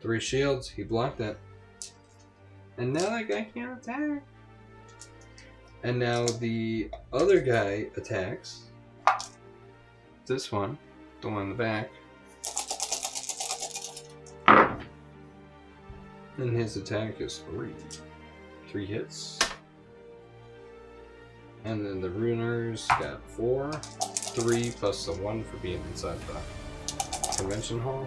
Three shields, he blocked it. And now that guy can't attack. And now the other guy attacks. This one, the one in the back. And his attack is 3. 3 hits. And then the Ruiners got 4. 3 plus the 1 for being inside the convention hall.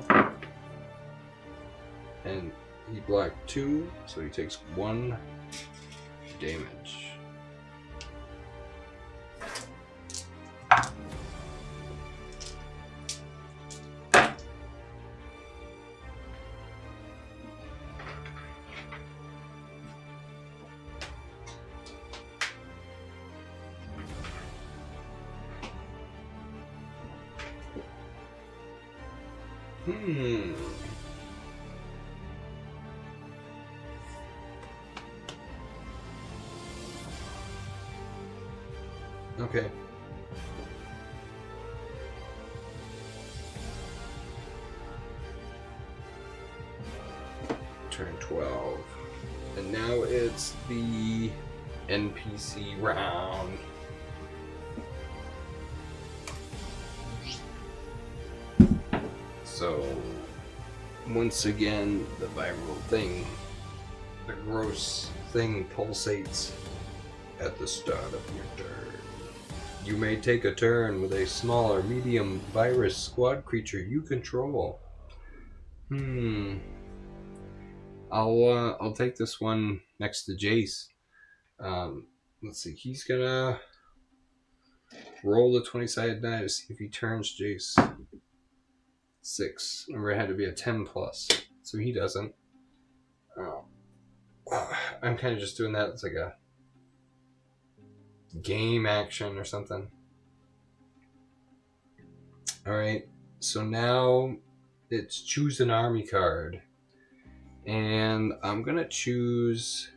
And he blocked 2, so he takes 1 damage. Okay. Turn 12. And now it's the NPC round. So, once again, the viral thing, the gross thing pulsates at the start of your turn. You may take a turn with a small or medium virus squad creature you control. I'll take this one next to Jace. Let's see, he's gonna roll the 20-sided die to see if he turns Jace. 6. Remember, it had to be a 10 plus, so he doesn't. I'm kind of just doing that as like a game action or something. Alright, so now it's choose an army card. And I'm gonna choose...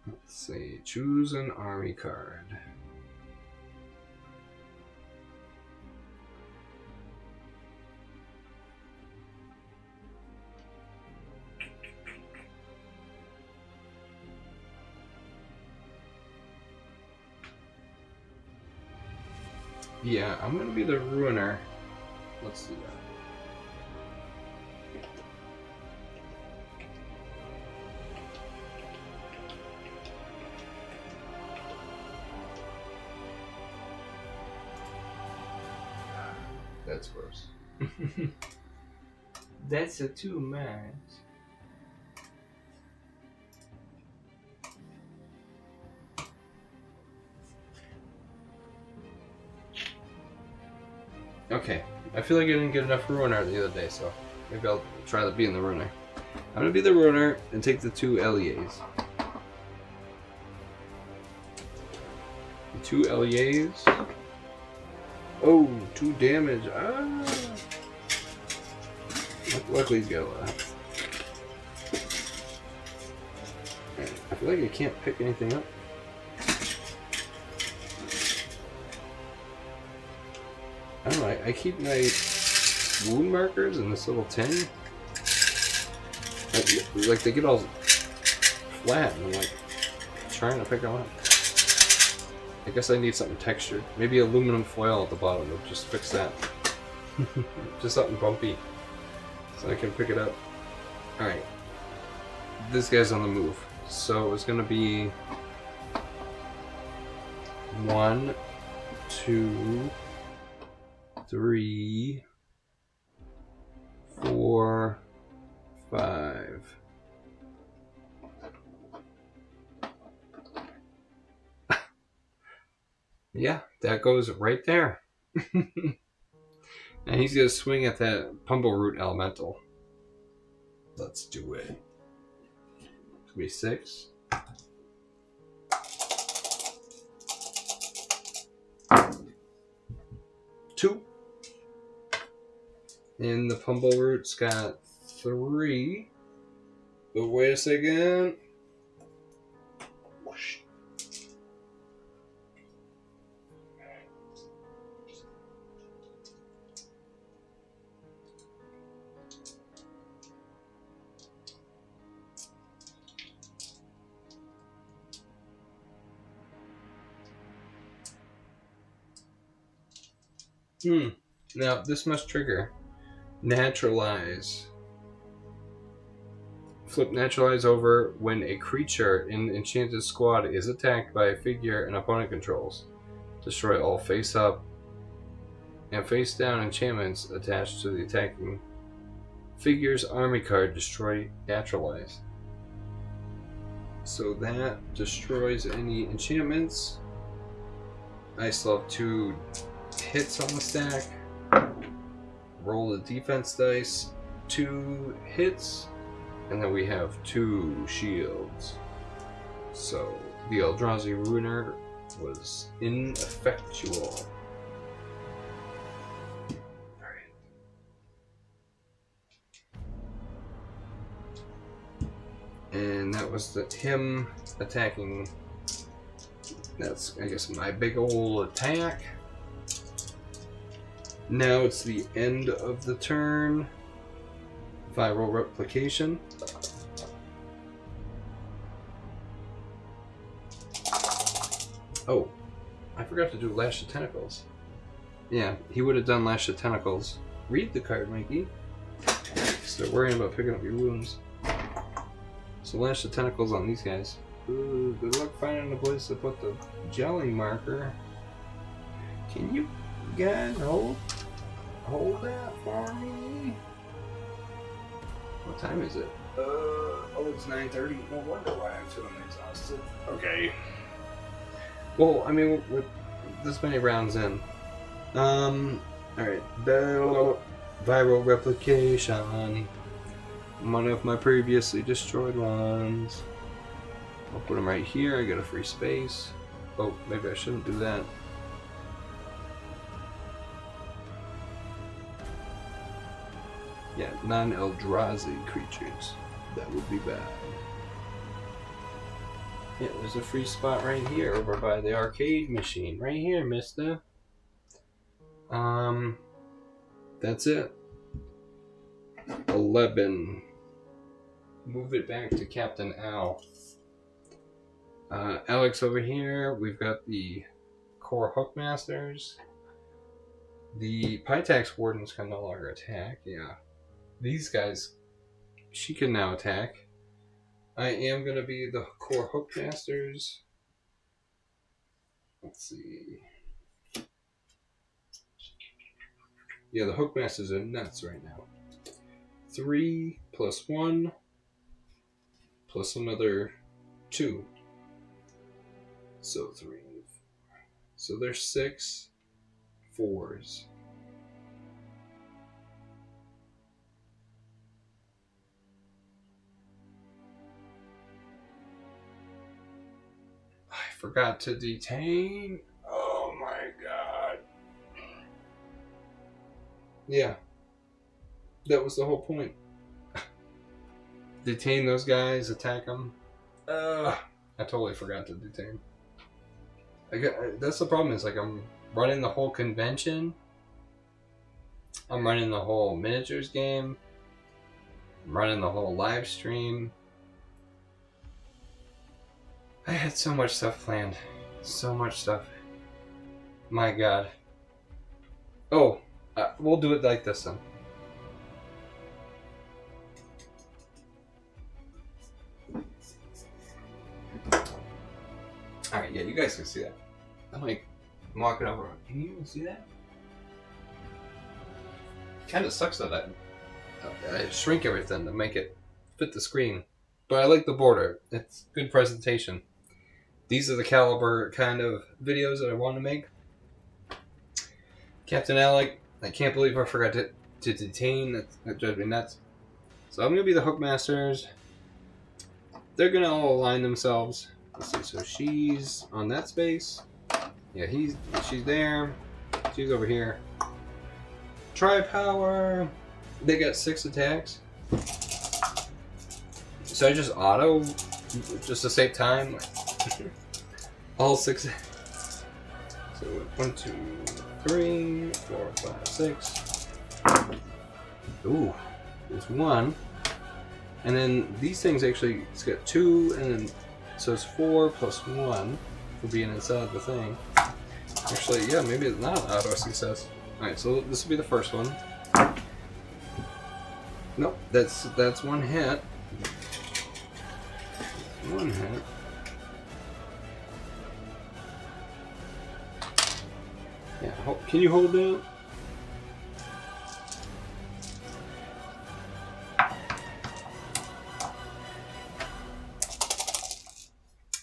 Let's see, choose an army card. Yeah, I'm gonna be the ruiner. Let's do that. That's gross. That's a too much. Okay, I feel like I didn't get enough ruiner the other day, so maybe I'll try to be in the ruiner. I'm gonna be the ruiner and take the 2 LEAs. The 2 LEAs. Oh, 2 damage. Ah. Luckily, he's got a lot. Right, I feel like I can't pick anything up. I don't know, I keep my wound markers in this little tin. Like they get all flat and I'm like trying to pick them up. I guess I need something textured. Maybe aluminum foil at the bottom will just fix that. Just something bumpy so I can pick it up. Alright. This guy's on the move. So it's gonna be 1, 2, 3, 4, 5. Yeah, that goes right there. And he's gonna swing at that Pumbleroot Elemental. Let's do it. It's gonna be 6. Two. And the Pumbleroot's got 3. But wait a second. Whoosh. Now, this must trigger Naturalize. Flip Naturalize over when a creature in Enchanted Squad is attacked by a figure an opponent controls. Destroy all face up and face down enchantments attached to the attacking figure's army card. Destroy Naturalize. So that destroys any enchantments. I still have 2 hits on the stack. Roll the defense dice. 2 hits. And then we have 2 shields. So the Eldrazi Ruiner was ineffectual. Alright. And that was him attacking. That's, I guess, my big old attack. Now it's the end of the turn. Viral Replication. Oh, I forgot to do Lash of Tentacles. Yeah, he would have done Lash of Tentacles. Read the card, Mikey. Start worrying about picking up your wounds. So Lash of Tentacles on these guys. Ooh, good luck finding a place to put the jelly marker. Can you guys hold that for me? What time is it? It's 9:30. No wonder why I'm feeling exhausted. Okay. Well, I mean, with this many rounds in. Alright. Viral Replication. One of my previously destroyed ones. I'll put them right here. I get a free space. Oh, maybe I shouldn't do that. Yeah, non-Eldrazi creatures. That would be bad. Yeah, there's a free spot right here over by the arcade machine. Right here, mister. That's it. 11. Move it back to Captain Al. Alex over here, we've got the Core Hookmasters. The Pytax Wardens can no longer attack. Yeah. These guys, she can now attack. I am going to be the core Hookmasters. Let's see. Yeah, the Hookmasters are nuts right now. 3 plus 1 plus another 2. So 3. So there's 6 4s. I forgot to detain. Oh my god. Yeah. That was the whole point. Detain those guys, attack them. I totally forgot to detain. That's the problem, is like I'm running the whole convention. I'm running the whole miniatures game. I'm running the whole live stream. I had so much stuff planned. So much stuff. My god. Oh, we'll do it like this then. Alright, yeah, you guys can see that. I'm walking over. Can you even see that? Kind of sucks that I shrink everything to make it fit the screen. But I like the border. It's good presentation. These are the caliber kind of videos that I want to make. Captain Alec, I can't believe I forgot to detain. That drives me nuts. So I'm going to be the Hookmasters. They're going to all align themselves. Let's see, so she's on that space. Yeah, she's there. She's over here. Tri-power. They got 6 attacks. So I just auto, just to save time. All 6. So 1, 2, 3, 4, 5, 6. Ooh, there's 1. And then these things actually, it's got 2, and then so it's 4 plus 1 for being inside the thing. Actually, yeah, maybe it's not auto success. Alright, so this will be the first one. Nope, that's 1 hit. 1 hit. Yeah, can you hold that?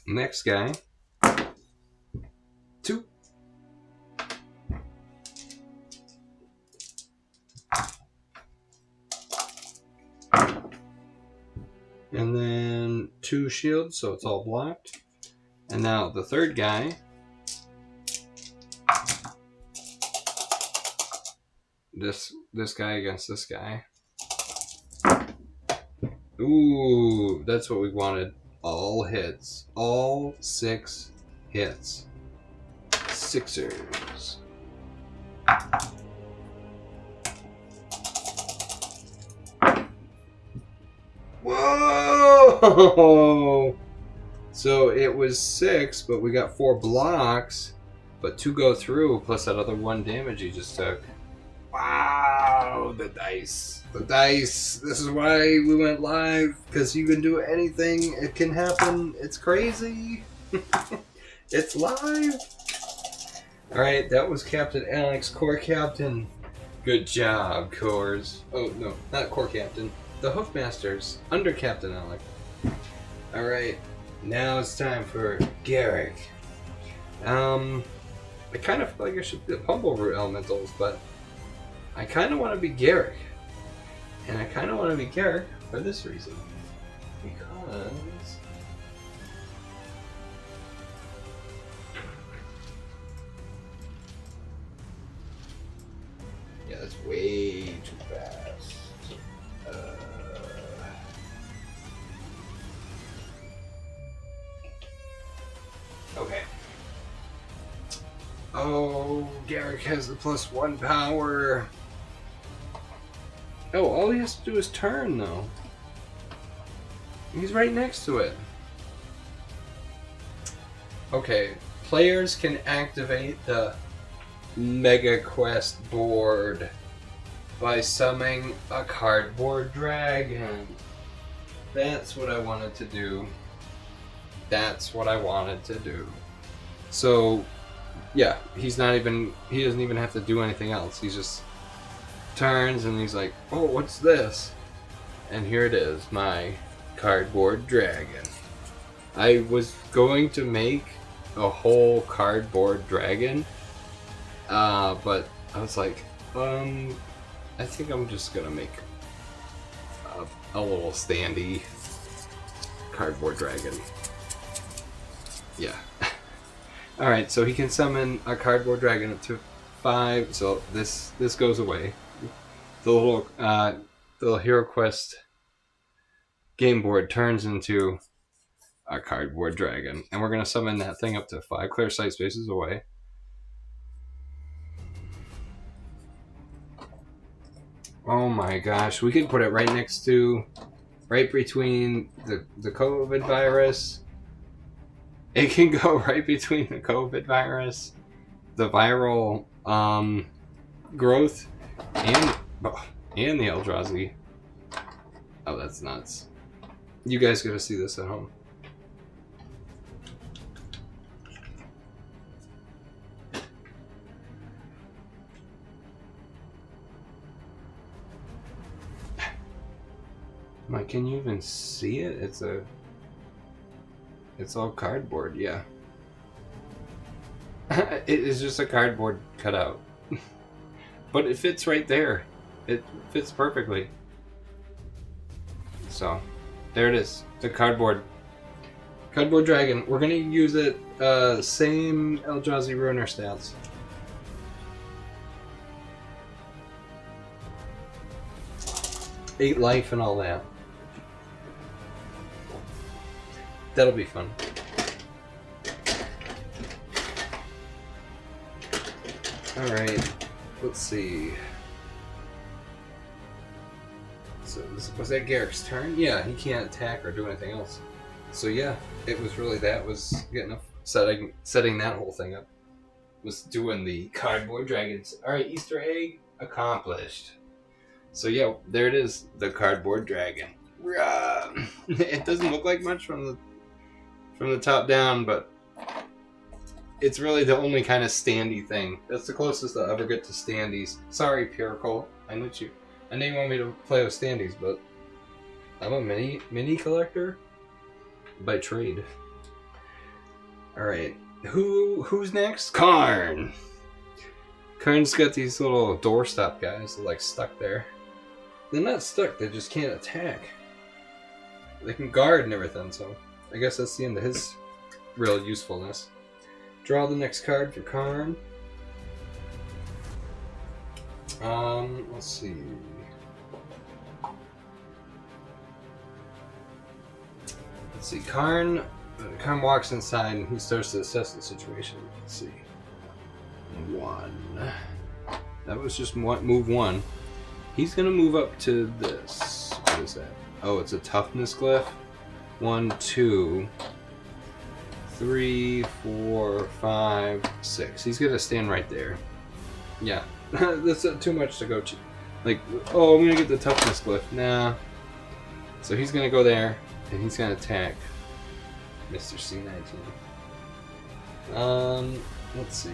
Next guy. 2. And then 2 shields, so it's all blocked. And now the third guy. This guy against this guy. Ooh, that's what we wanted. All hits. All 6 hits. Sixers. Whoa! So it was 6, but we got 4 blocks, but 2 go through, plus that other 1 damage he just took. Wow, the dice. The dice. This is why we went live, because you can do anything. It can happen. It's crazy. It's live. Alright, that was Captain Alex, Core Captain. Good job, Cores. Oh, no, not Core Captain. The Hoofmasters, under Captain Alec. Alright, now it's time for Garrick. I kind of feel like I should be the Pumbleroot Elementals, but I kind of want to be Garrick. And I kind of want to be Garrick for this reason. Because... yeah, that's way too fast. Okay. Oh, Garrick has the +1 power. Oh, all he has to do is turn, though. He's right next to it. Okay, players can activate the Mega Quest board by summoning a cardboard dragon. That's what I wanted to do. That's what I wanted to do. So, yeah, he doesn't even have to do anything else. He just turns and he's like, oh, what's this? And here it is, my cardboard dragon. I was going to make a whole cardboard dragon, but I was like, I think I'm just gonna make a little standy cardboard dragon. Yeah. Alright, so he can summon a cardboard dragon up to 5, so this goes away. The little Hero Quest game board turns into a cardboard dragon, and we're gonna summon that thing up to 5 clear sight spaces away. Oh my gosh, we could put it right between the COVID virus. It can go right between the COVID virus, the viral growth, and the Eldrazi. Oh, that's nuts. You guys gotta see this at home. Like, can you even see it? It's all cardboard, yeah. It is just a cardboard cutout. But it fits right there. It fits perfectly. So, there it is. The cardboard dragon. We're gonna use it, same Eldrazi Ruiner stats. Eight life and all that. That'll be fun. Alright, let's see. So, was that Garrick's turn? Yeah, he can't attack or do anything else. So yeah, it was really that was getting up, setting that whole thing up. Was doing the cardboard dragons. Alright, Easter egg accomplished. So yeah, there it is, the cardboard dragon. It doesn't look like much from the top down, but it's really the only kind of standy thing. That's the closest I'll ever get to standees. Sorry, Piracle. I know you want me to play with standees, but I'm a mini collector by trade. Alright. Who's next? Karn! Karn's got these little doorstop guys that are like stuck there. They're not stuck, they just can't attack. They can guard and everything, so I guess that's the end of his real usefulness. Draw the next card for Karn. Let's see. Karn walks inside and he starts to assess the situation. Let's see. 1. That was just move 1. He's gonna move up to this. What is that? Oh, it's a toughness glyph. 1, 2, 3, 4, 5, 6. He's gonna stand right there. Yeah, that's too much to go to. Like, oh, I'm gonna get the toughness glyph. Nah. So he's gonna go there, and he's gonna attack Mr. C19. Let's see.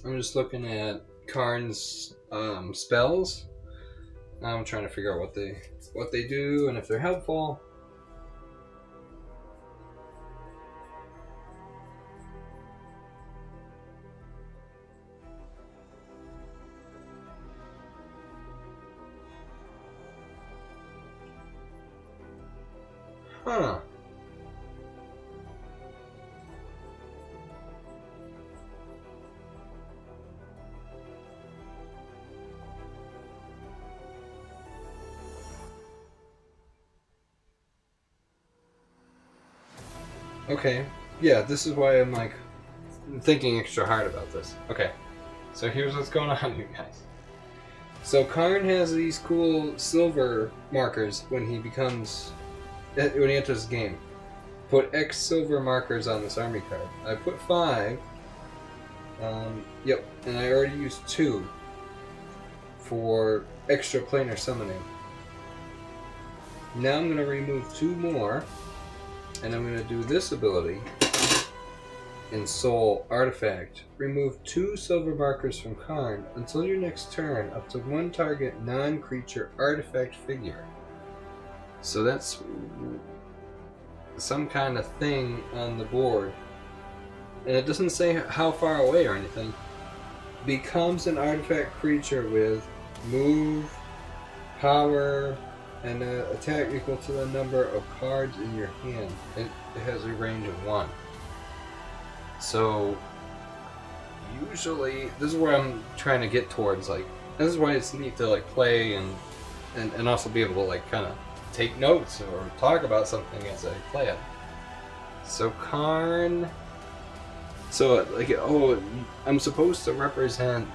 I'm just looking at Karn's spells. I'm trying to figure out what they do and if they're helpful. Huh. Okay. Yeah, this is why I'm like thinking extra hard about this. Okay. So here's what's going on, you guys. So Karn has these cool silver markers when he enters the game. Put X silver markers on this army card. I put 5. Yep, and I already used 2 for extra planar summoning. Now I'm going to remove 2 more, and I'm going to do this ability in Soul Artifact. Remove 2 silver markers from Karn until your next turn, up to 1 target non-creature artifact figure. So that's some kind of thing on the board. And it doesn't say how far away or anything. Becomes an artifact creature with move, power, and an attack equal to the number of cards in your hand. It has a range of 1. So usually, this is where I'm trying to get towards. Like, this is why it's neat to like play and also be able to like kind of take notes or talk about something as I play it. So Karn. So like, oh, I'm supposed to represent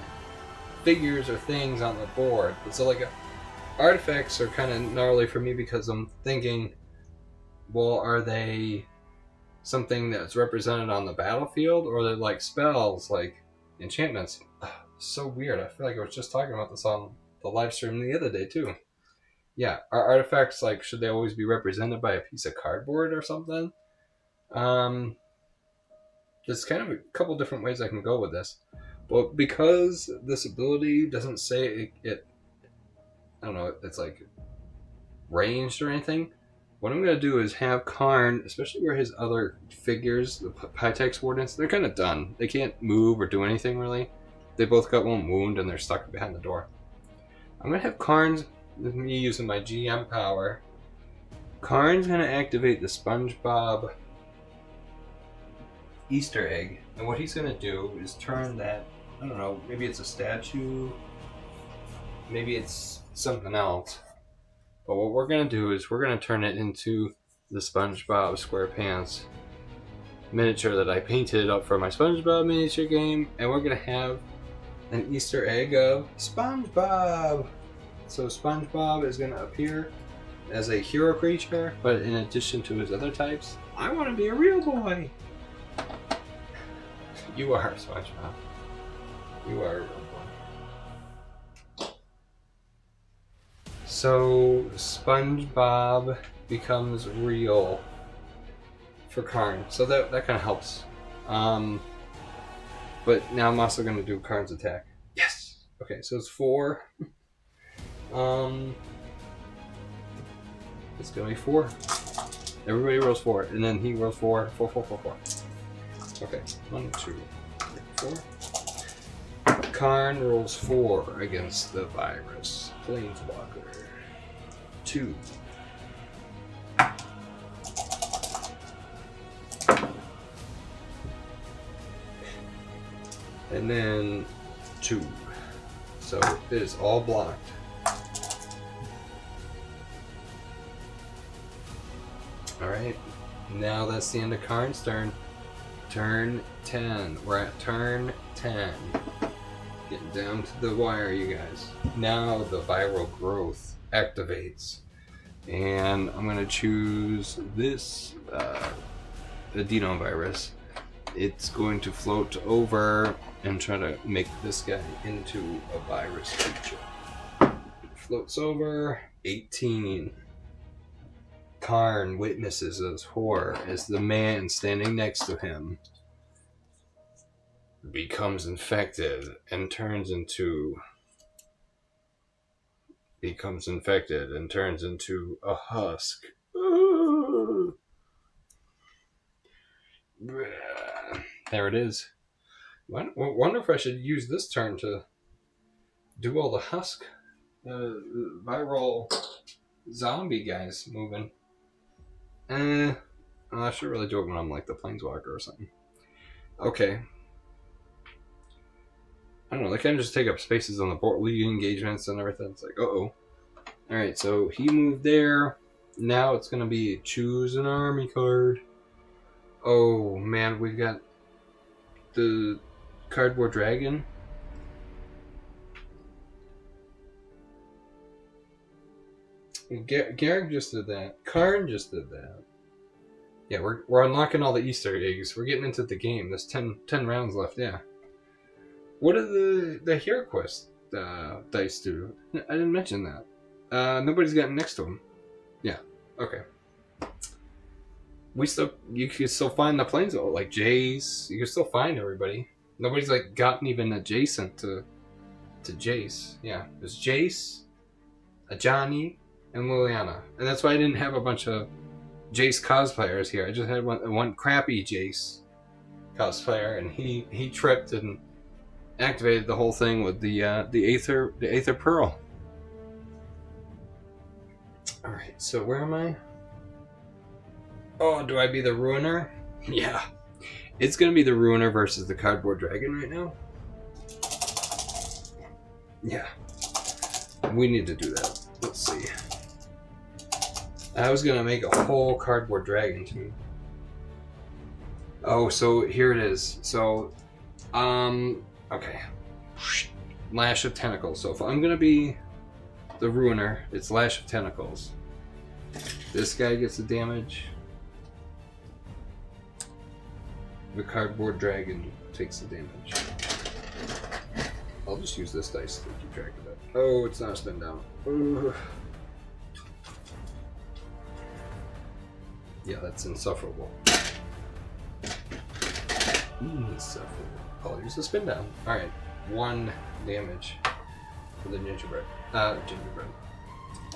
figures or things on the board. So like, artifacts are kind of gnarly for me because I'm thinking, well, are they something that's represented on the battlefield, or are they like spells, like enchantments? So weird. I feel like I was just talking about this on the live stream the other day too. Yeah, are artifacts like, should they always be represented by a piece of cardboard or something? There's kind of a couple different ways I can go with this, but because this ability doesn't say it I don't know, it's like ranged or anything. What I'm going to do is have Karn, especially where his other figures, the Pytex Wardens, they're kind of done. They can't move or do anything really. They both got 1 wound and they're stuck behind the door. I'm going to have Karn's, with me using my GM power, Karn's going to activate the SpongeBob Easter egg. And what he's going to do is turn that, I don't know, maybe it's a statue, maybe it's something else. But what we're going to do is we're going to turn it into the SpongeBob SquarePants miniature that I painted up for my SpongeBob miniature game. And we're going to have an Easter egg of SpongeBob. So SpongeBob is going to appear as a hero creature, but in addition to his other types. I want to be a real boy. You are, SpongeBob. You are a real boy. So SpongeBob becomes real for Karn. So that kind of helps. But now I'm also going to do Karn's attack. Yes! Okay, so it's 4. It's going to be 4. Everybody rolls 4. And then he rolls 4. 4, 4, 4, 4. Okay, 1, 2, 3, 4. Karn rolls 4 against the virus. Planeswalker. 2. And then 2. So it is all blocked. Alright, now that's the end of Karn's turn. Turn 10. We're at turn 10. Getting down to the wire, you guys. Now the viral growth activates. And I'm going to choose this adenovirus. It's going to float over and try to make this guy into a virus creature. Floats over. 18. Karn witnesses his horror as the man standing next to him becomes infected and turns into a husk. There it is. Wonder if I should use this turn to do all the husk viral zombie guys moving. I should really do it when I'm like the Planeswalker or something. Okay. I don't know, they kind of just take up spaces on the board, lead engagements and everything. It's like, uh-oh. Alright, so he moved there. Now it's going to be choose an army card. Oh man, we got the cardboard dragon. Garrick just did that. Karn just did that. Yeah, we're unlocking all the Easter eggs. We're getting into the game. There's 10 rounds left, yeah. What do the Hero Quest dice do? I didn't mention that. Nobody's gotten next to him. Yeah, okay. You can still find the Planeswalker, like Jace. You can still find everybody. Nobody's like gotten even adjacent to Jace. Yeah, there's Jace, Ajani, and Liliana. And that's why I didn't have a bunch of Jace cosplayers here. I just had one crappy Jace cosplayer, and he tripped and activated the whole thing with the Aether Pearl. All right, so where am I? Oh, do I be the Ruiner? Yeah, it's gonna be the Ruiner versus the Cardboard Dragon right now. Yeah, we need to do that. Let's see. I was gonna make a whole Cardboard Dragon too. Oh, so here it is. So, okay. Lash of Tentacles. So if I'm gonna be the Ruiner, it's Lash of Tentacles. This guy gets the damage. The Cardboard Dragon takes the damage. I'll just use this dice to keep track of it. Oh, it's not spin down. Ugh. Yeah, that's insufferable. Insufferable. I'll use the spin down. Alright, 1 damage for the gingerbread.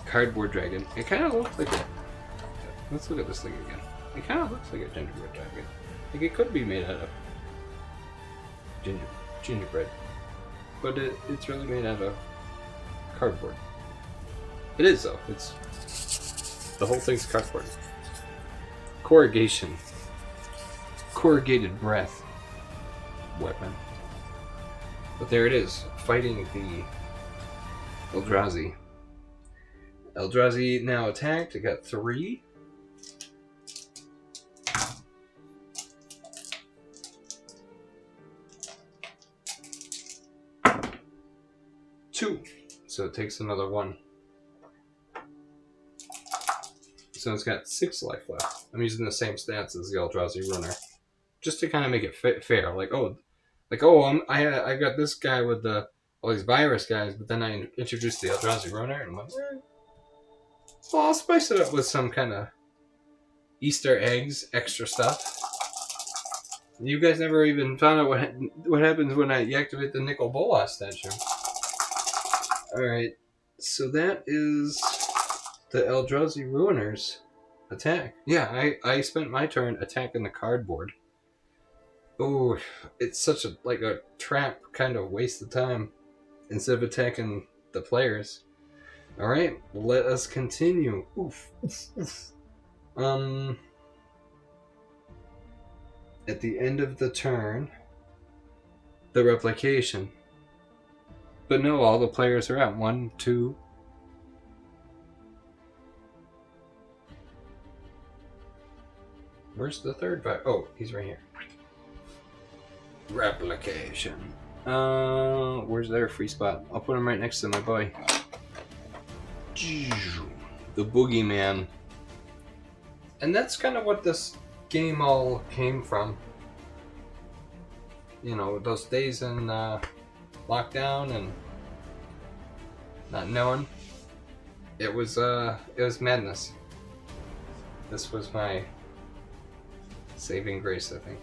Cardboard Dragon. It kind of looks like a... Let's look at this thing again. It kind of looks like a gingerbread dragon. Like it could be made out of gingerbread. But it's really made out of cardboard. It is though. It's... The whole thing's cardboard. Corrugation. Corrugated breath. Weapon. But there it is. Fighting the Eldrazi. Eldrazi now attacked. It got 3. So it takes another 1. So it's got 6 life left. I'm using the same stats as the Eldrazi Runner, just to kind of make it fair. I got this guy with all these virus guys, but then I introduced the Eldrazi Runner, and I'm like, well, I'll spice it up with some kind of Easter eggs, extra stuff. You guys never even found out what happens when I activate the Nicol Bolas statue. Alright, so that is the Eldrazi Ruiner's attack. Yeah, I spent my turn attacking the cardboard. Oh, it's such a trap kind of waste of time instead of attacking the players. Alright, let us continue. Oof. At the end of the turn, the replication. But no, all the players are out. 1, 2. Where's the third guy? Oh, he's right here. Replication. Where's their free spot? I'll put him right next to my boy. The Boogeyman. And that's kind of what this game all came from. You know, those days in lockdown and not knowing. It was madness. This was my saving grace, I think.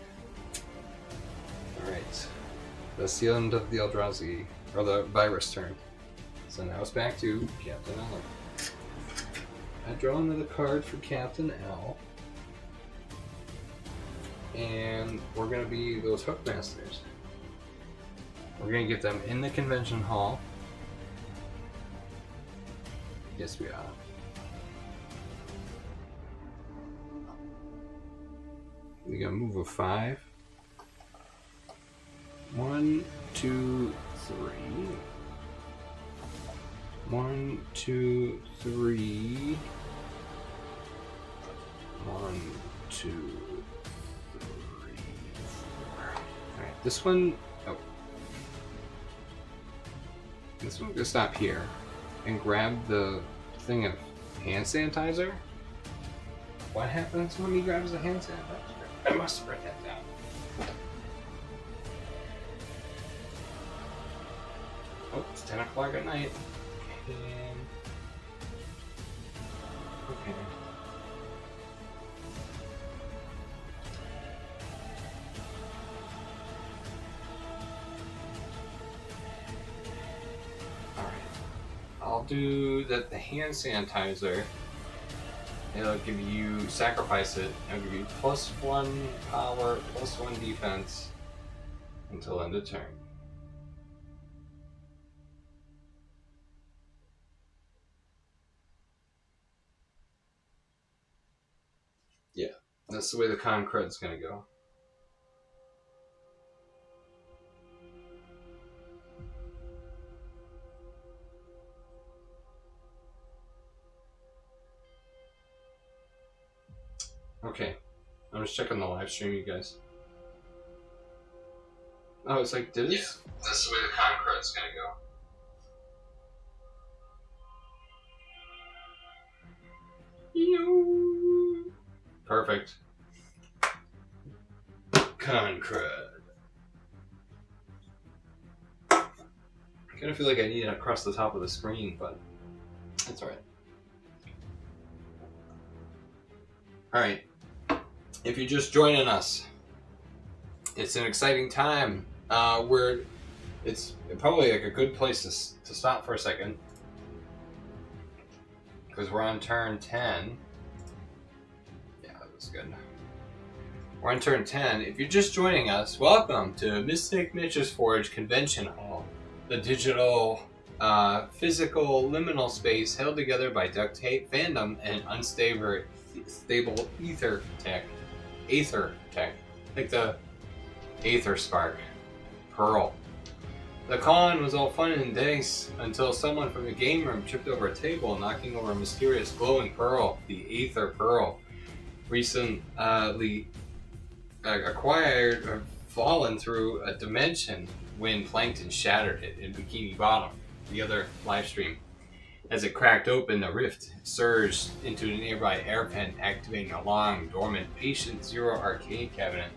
Alright. That's the end of the Eldrazi, or the virus turn. So now it's back to Captain L. I draw another card for Captain L. And we're going to be those Hookmasters. We're going to get them in the convention hall. Yes, we are. We're going to move a 5. 1, 2, 3. 1, 2, 3. 1, 2, This one... Oh. This one can stop here and grab the thing of hand sanitizer. What happens when he grabs the hand sanitizer? I must have written that down. Oh, it's 10 o'clock at night. And... okay. Alright. I'll do that. The hand sanitizer, it'll give you, sacrifice it, it'll give you +1 power, +1 defense until end of turn. Yeah, that's the way the ConCrud's gonna go. Okay, I'm just checking the live stream, you guys. Oh, it's like, did it? Yeah, that's the way the ConCrud's gonna go. Perfect. ConCrud. I kind of feel like I need it across the top of the screen, but that's alright. Alright. If you're just joining us, it's an exciting time. It's probably like a good place to stop for a second, because we're on turn 10. Yeah, that was good. We're on turn 10. If you're just joining us, welcome to Mystic Miniatures Forge Convention Hall, the digital, physical liminal space held together by duct tape, fandom, and unstable Aether tech. Aether tech. Like the Aether Spark. Pearl. The con was all fun and dice until someone from the game room tripped over a table, knocking over a mysterious glowing pearl, the Aether Pearl. Recently acquired or fallen through a dimension when Plankton shattered it in Bikini Bottom, the other live stream. As it cracked open, the rift surged into the nearby airpen, activating a long, dormant, patient zero arcade cabinet,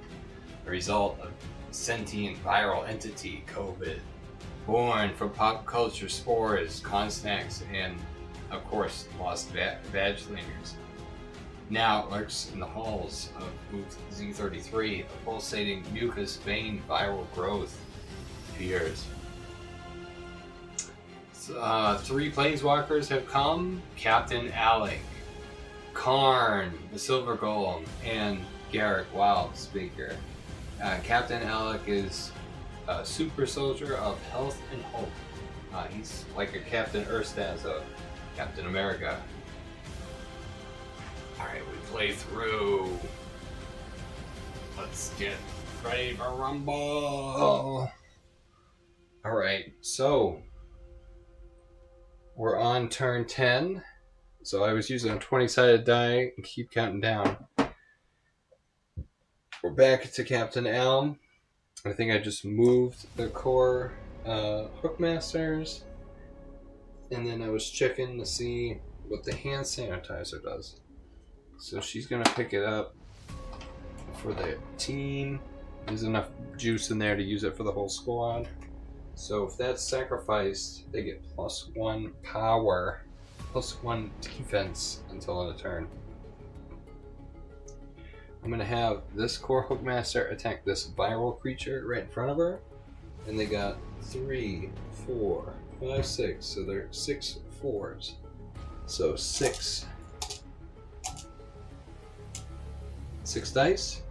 a result of sentient viral entity, COVID, born from pop culture spores, con snacks, and, of course, lost badge lanyards. Now it lurks in the halls of booth Z33, a pulsating mucus vein viral growth appears. 3 Planeswalkers have come: Captain Alec, Karn, the Silver Golem, and Garrick Wildspeaker. Captain Alec is a super soldier of health and hope. He's like a Captain Erstaz of Captain America. Alright, we play through. Let's get ready for Rumble. Alright, so we're on turn 10. So I was using a 20-sided die and keep counting down. We're back to Captain Alm. I think I just moved the core Hookmasters. And then I was checking to see what the hand sanitizer does. So she's going to pick it up for the team. There's enough juice in there to use it for the whole squad. So if that's sacrificed, they get +1 power, +1 defense until end of turn. I'm going to have this core Hookmaster attack this viral creature right in front of her. And they got 3, 4, 5, 6. So they're 6 4s. So 6 dice.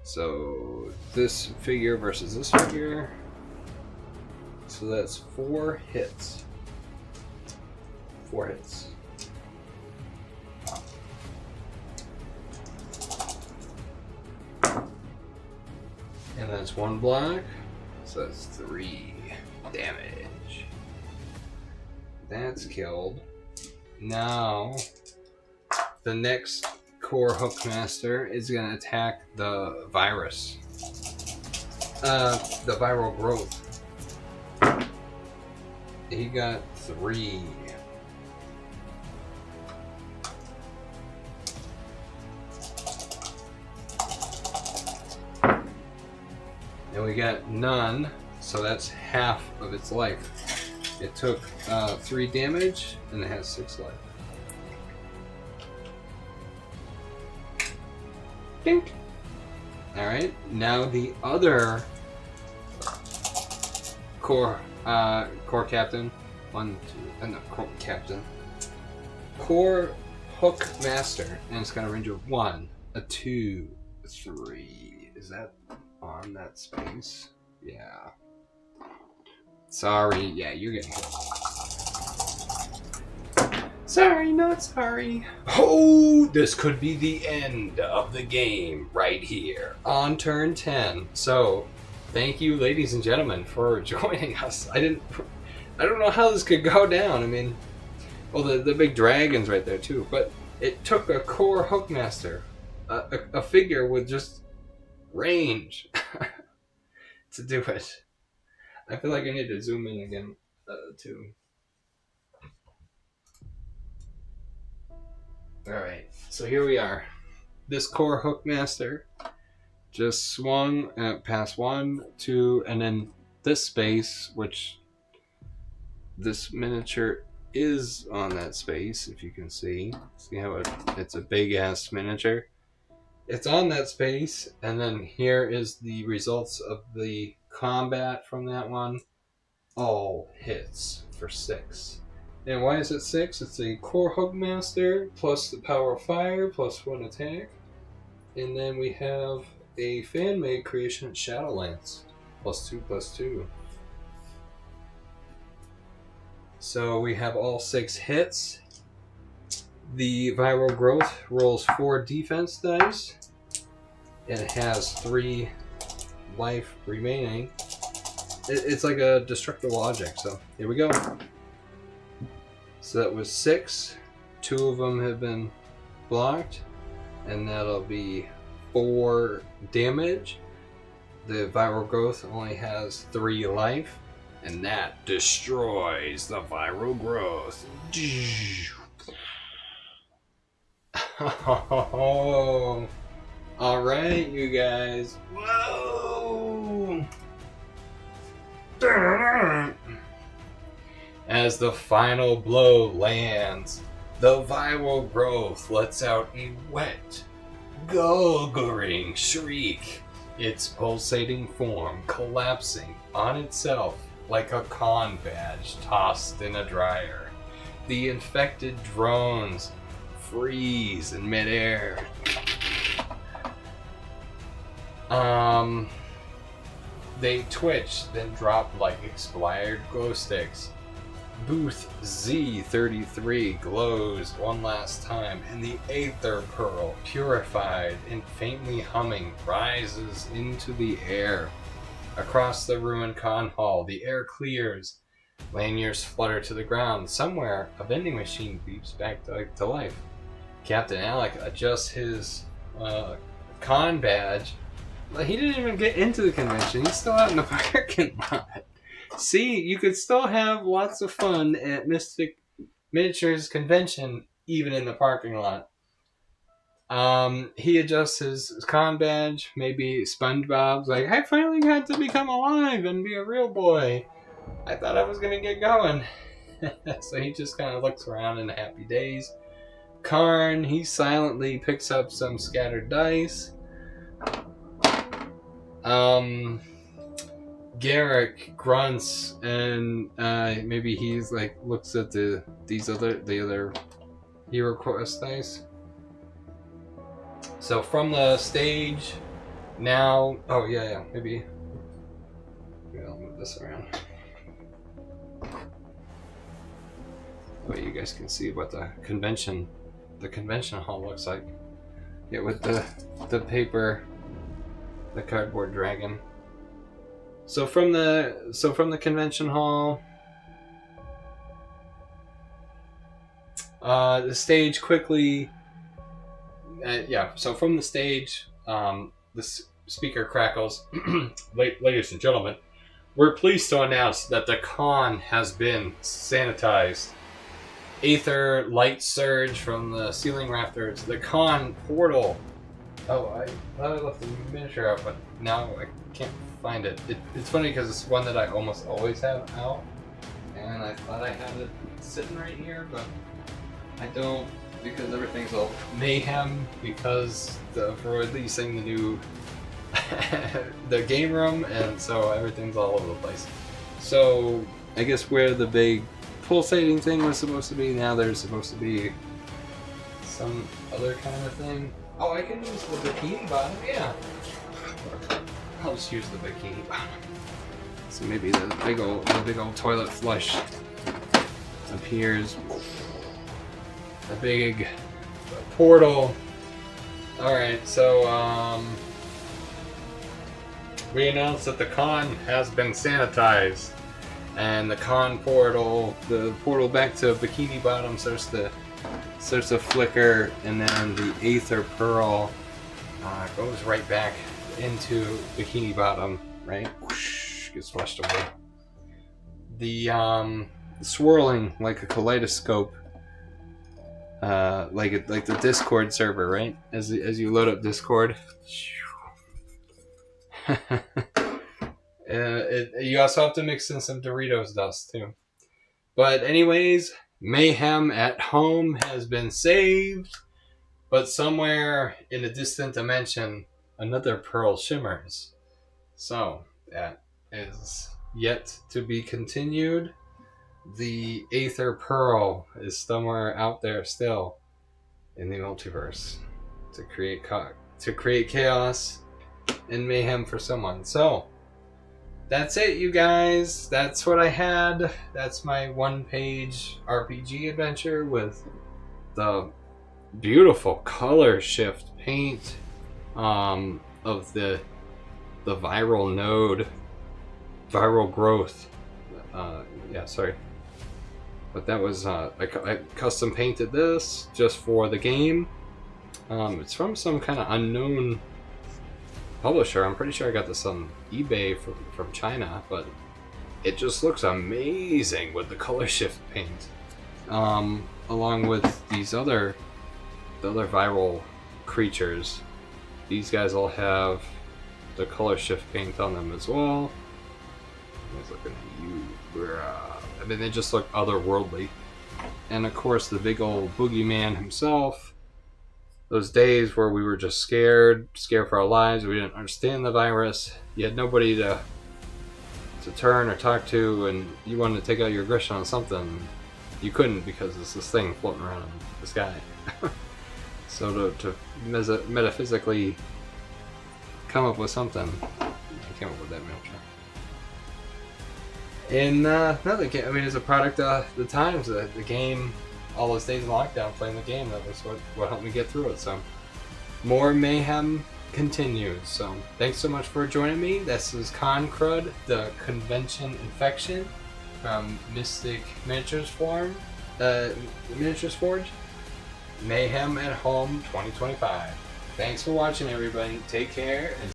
So this figure versus this figure. So that's 4 hits. 4 hits. And that's 1 block. So that's 3 damage. That's killed. Now, the next core Hookmaster is going to attack the virus. the viral growth. He got 3. And we got none, so that's half of its life. It took 3 damage, and it has 6 life. Dink! Alright, now the other core captain. Core hook master, and it's got a range of 1, a 2, a 3. Is that on that space? Yeah. Sorry. Yeah, you're getting hit. Sorry, not sorry. Oh, this could be the end of the game right here on turn 10. So, thank you, ladies and gentlemen, for joining us. I don't know how this could go down. I mean, well, the big dragon's right there too, but it took a core hookmaster, a figure with just range to do it. I feel like I need to zoom in again too. Alright, so here we are. This core hookmaster just swung past 1, 2, and then this space, which this miniature is on that space, if you can see. See how it's a big ass miniature? It's on that space, and then here is the results of the combat from that one. All hits for 6. And why is it 6? It's a core hookmaster plus the power of fire plus 1 attack. And then we have a fan-made creation, Shadowlance, plus 2/2. So we have all 6 hits. The viral growth rolls 4 defense dice. It has 3 life remaining. It's like a destructible object, so here we go. So that was 6. 2 of them have been blocked, and that'll be 4 damage. The viral growth only has 3 life, and that destroys the viral growth. Oh, all right, you guys. Whoa! As the final blow lands, the viral growth lets out a wet, gurgling shriek, its pulsating form collapsing on itself like a con badge tossed in a dryer. The infected drones freeze in midair. They twitch, then drop like expired glow sticks. Booth Z33 glows one last time, and the Aether Pearl, purified and faintly humming, rises into the air. Across the ruined con hall, the air clears. Lanyards flutter to the ground. Somewhere, a vending machine beeps back to life. Captain Alec adjusts his con badge. He didn't even get into the convention. He's still out in the parking lot. See, you could still have lots of fun at Mystic Miniatures Convention, even in the parking lot. He adjusts his con badge. Maybe SpongeBob's like, I finally got to become alive and be a real boy. I thought I was going to get going. So he just kind of looks around in a happy daze. Karn, he silently picks up some scattered dice. Garrick grunts, and maybe he's like looks at the other hero quest dice. So from the stage now, maybe I'll move this around. But you guys can see what the convention hall looks like. Yeah, with the paper, the cardboard dragon. So from the convention hall, the stage quickly. So from the stage, this speaker crackles. Ladies and gentlemen, we're pleased to announce that the con has been sanitized. Aether light surge from the ceiling rafters. The con portal. Oh, I thought I left the miniature out, but now I can't find it. It's funny because it's one that I almost always have out, and I thought I had it sitting right here, but I don't, because everything's all mayhem because for releasing the new the game room, and so everything's all over the place. So I guess where the big pulsating thing was supposed to be, now there's supposed to be some other kind of thing. Oh, I can use the bikini bottom, yeah. I'll just use the bikini bottom. So maybe the big old toilet flush appears. The big portal. Alright, so we announced that the con has been sanitized, and the con portal, the portal back to Bikini Bottom starts to flicker, and then the Aether Pearl goes right back into Bikini Bottom, right? Whoosh, gets flushed away. The swirling like a kaleidoscope, like the Discord server, right? As you load up Discord. You also have to mix in some Doritos dust too. But anyways, Mayhem at home has been saved, but somewhere in a distant dimension, another pearl shimmers. So that is yet to be continued. The Aether Pearl is somewhere out there still in the multiverse to create chaos and mayhem for someone. So that's it, you guys. That's what I had. That's my one-page RPG adventure with the beautiful color shift paint of the viral node, viral growth. Yeah, sorry. But that was I custom painted this just for the game. It's from some kind of unknown publisher. I'm pretty sure I got this on eBay from China, but it just looks amazing with the color shift paint, along with these other viral creatures. These guys all have the color shift paint on them as well. He's looking at you, bruh. I mean, they just look otherworldly. And of course, the big old boogeyman himself. Those days where we were just scared for our lives. We didn't understand the virus. You had nobody to turn or talk to, and you wanted to take out your aggression on something. You couldn't because it's this thing floating around in the sky. So to metaphysically come up with something, I came up with that miniature. And another game, I mean, it's a product of the times, the game. All those days in lockdown playing the game, that was what helped me get through it. So more mayhem continues. So thanks so much for joining me. This is ConCrud, the convention infection from Mystic Miniatures Forge. Mayhem at Home 2025. Thanks for watching, everybody. Take care. And